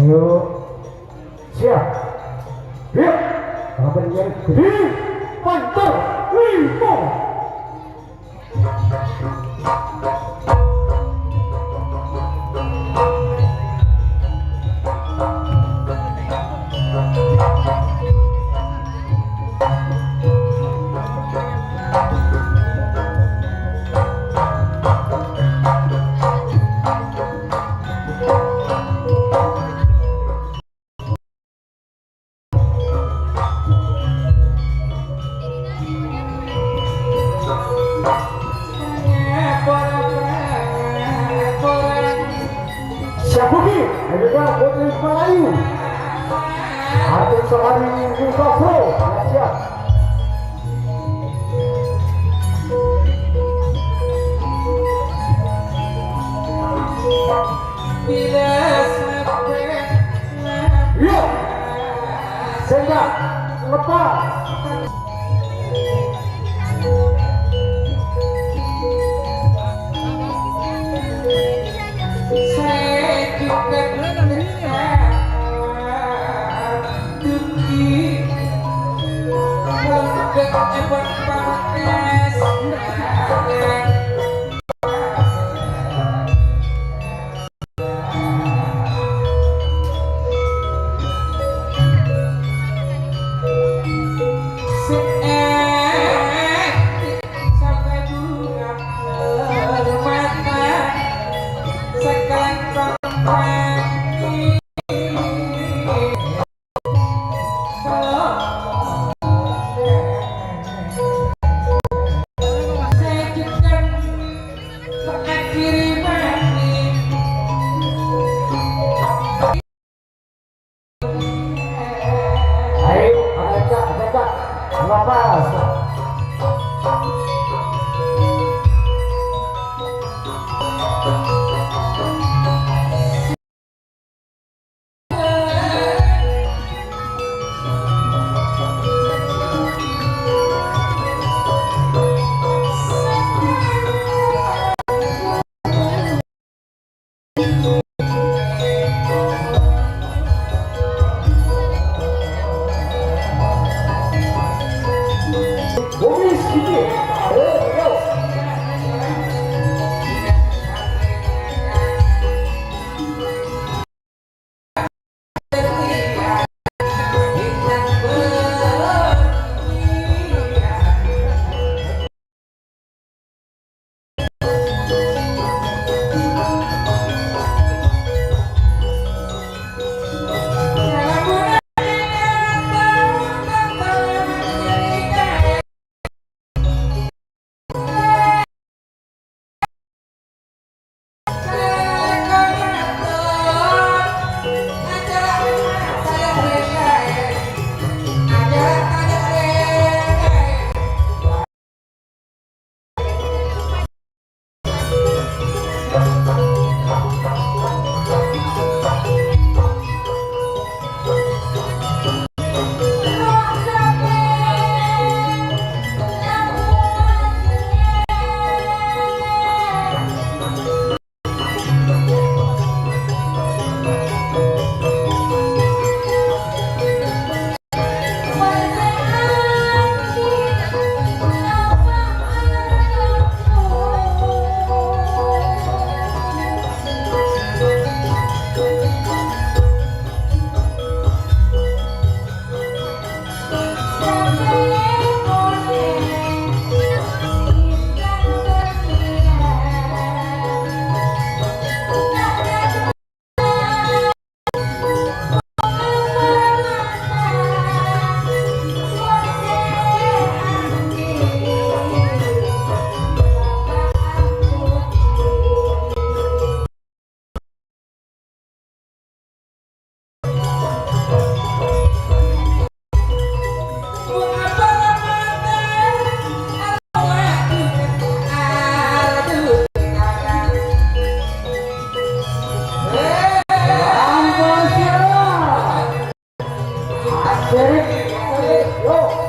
Ayo, siap, siap, kapan yang gede, pantar, lima. Syabuki, adalah Putri Melayu. Artis sehari Musa Pro, siap. Yuk, sehingga lepas. Bapak. Bumi sedikit. Yo.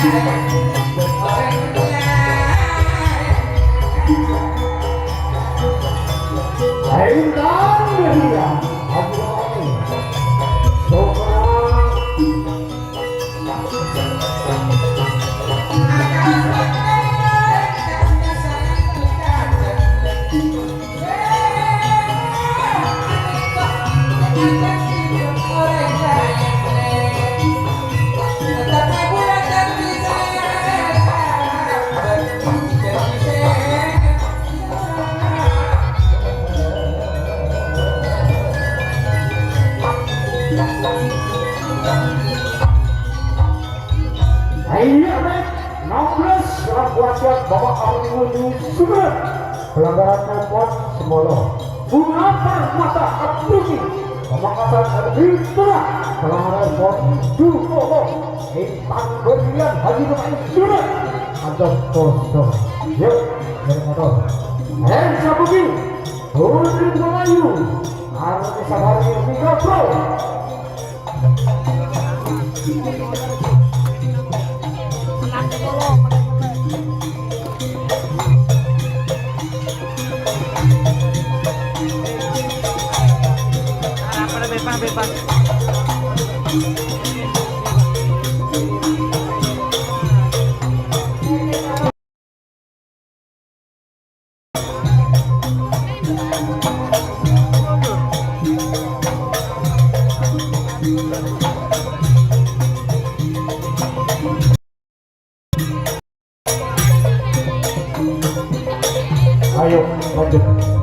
Intan Media Abdul Sokra Iya, 16 dalam wasiat Bapak Abdul Sumber pelanggaran telepon Semolo Bunga Permata Abduki Pemangkasan RI Tengah pelanggaran telepon Dukoho Intan Berlian Haji Kemain Surat ada kosong yuk dari motor Sabuki Putri Melayu Arti Sabari Mika Pro bebas. Ayo lanjut.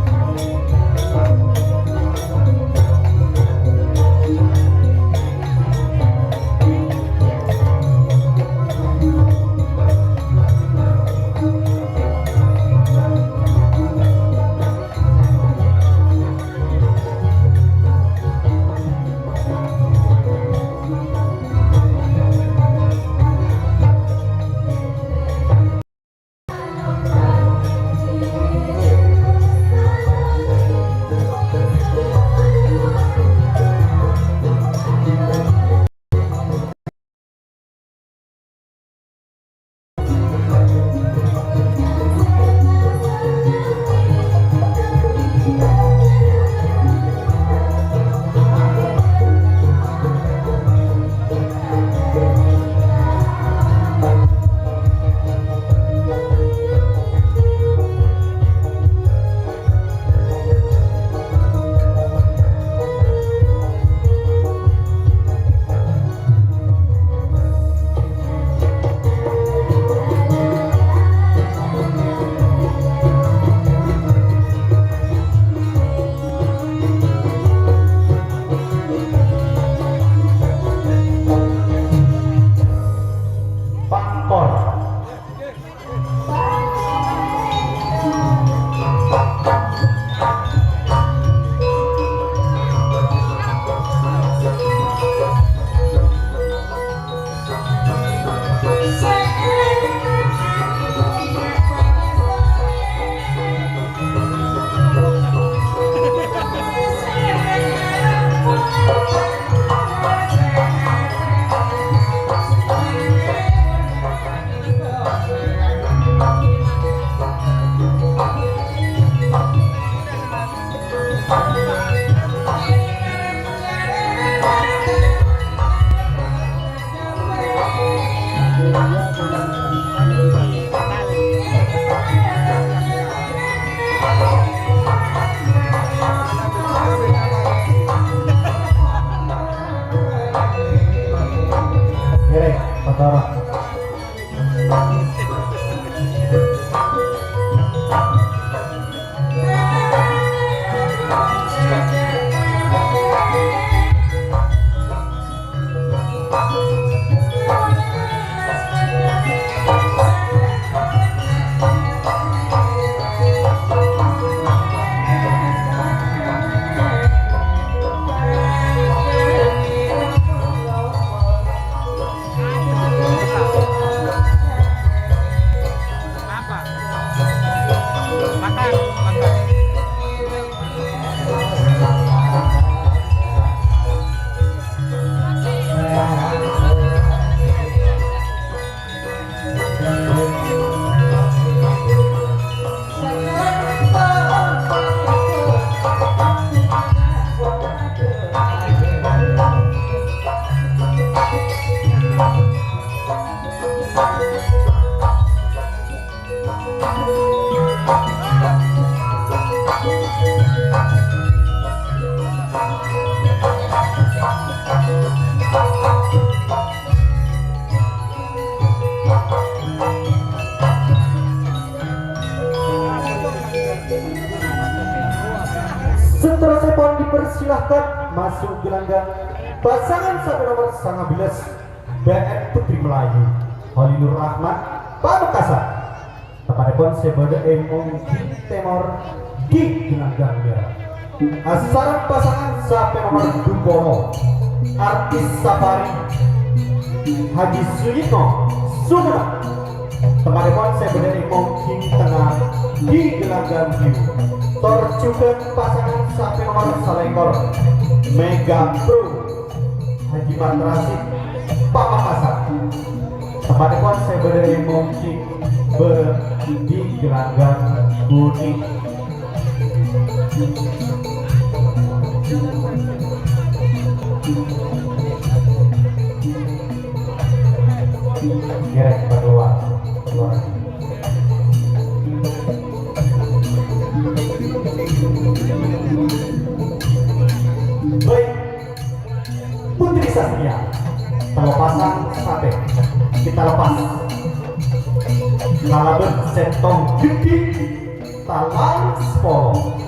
Seterusnya pun dipersilahkan masuk gelanggang pasangan satu nomor 19 BN Putri Melayu Holilur Rahmat Pamekasan. Tepatnya pun sebada emong temor di gelanggang merah. Asaran pasangan sampai nomor Dukono artis Safari Haji Suyitno Sumedang. Tepatnya pun sebada emong di tengah di gelanggang biru. Torjukan pasangan sampai nomor selekor Mega Pro Haji Madrasih Pamekasan. Tepatnya pun saya berdiri mungkin di gelanggang kuning. Gerek berdua keluar. Baik, Putri Satria terlepasang sate kita lepas kalaben sentong gede talang sepolo.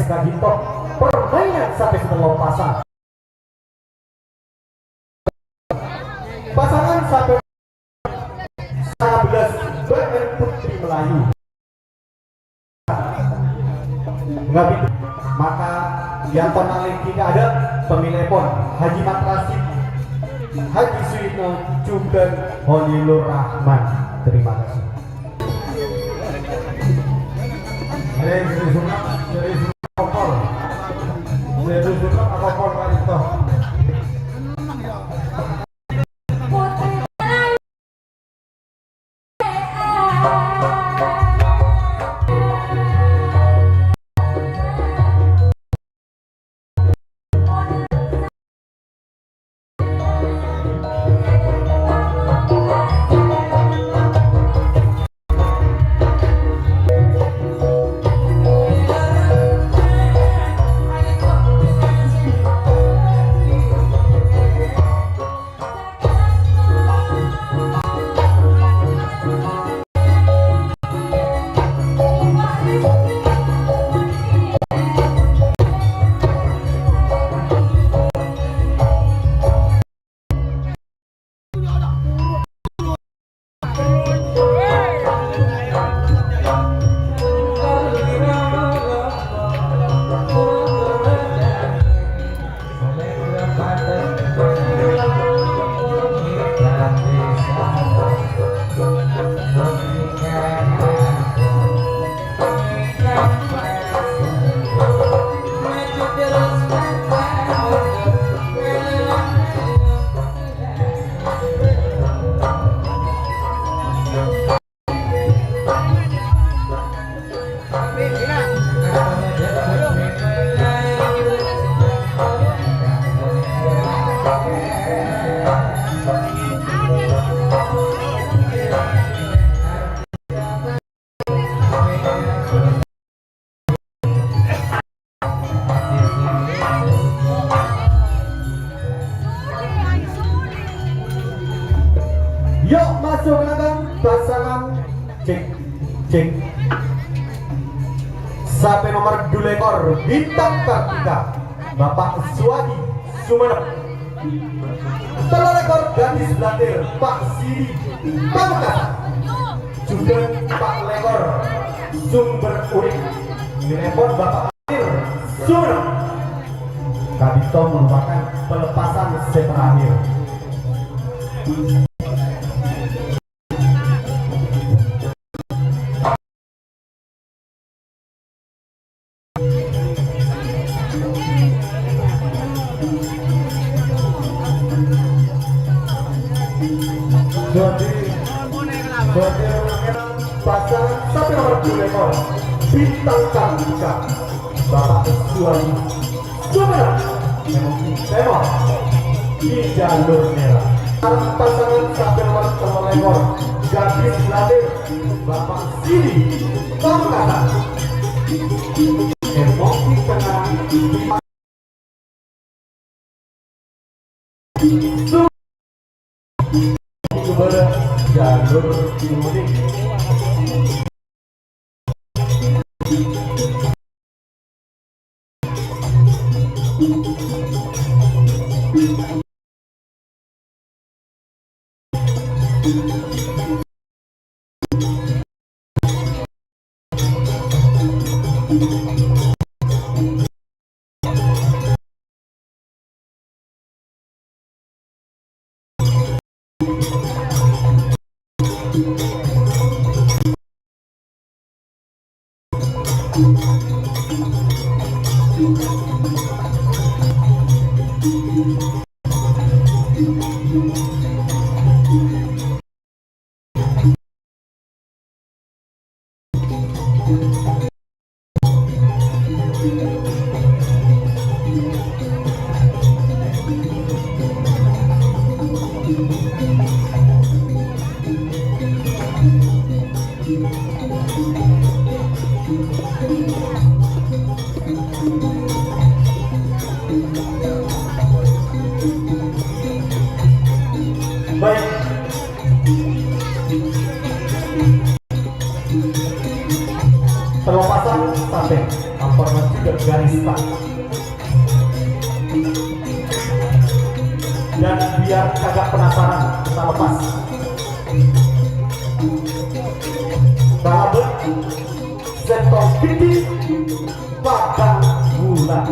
Gadito permainan sampai sebelum pasang pasangan sampai 11 BN Putri Melayu nggak gitu maka yang penaling kita ada pemilih pon Haji Matrasid Haji Suino Jumdan Holilur Rahman. Terima kasih. Yuk masuk belakang pasangan cek sampai nomor 2 ekor Bintang Kartika Bapak Suwadi Sumenep, telah ekor gadis Blatir Pak Sidi Pamekasan sumber urik telepon Bapak Amir Sumber Kabito merupakan pelepasan set terakhir. Pasangan sapi nomor 2 ekor bintang Kartika Bapak Suami Sumber Temo di jalur merah. Pasangan sapi nomor 3 ekor Gadis Ladir Bapak Sidi Pamekasan emosi tengah kepada jalur mudik. Baik. Pelepasan sampai informasi ke garis start. Dan biar kagak penasaran, kita lepas. Balabet sektor titik Padang Bulan.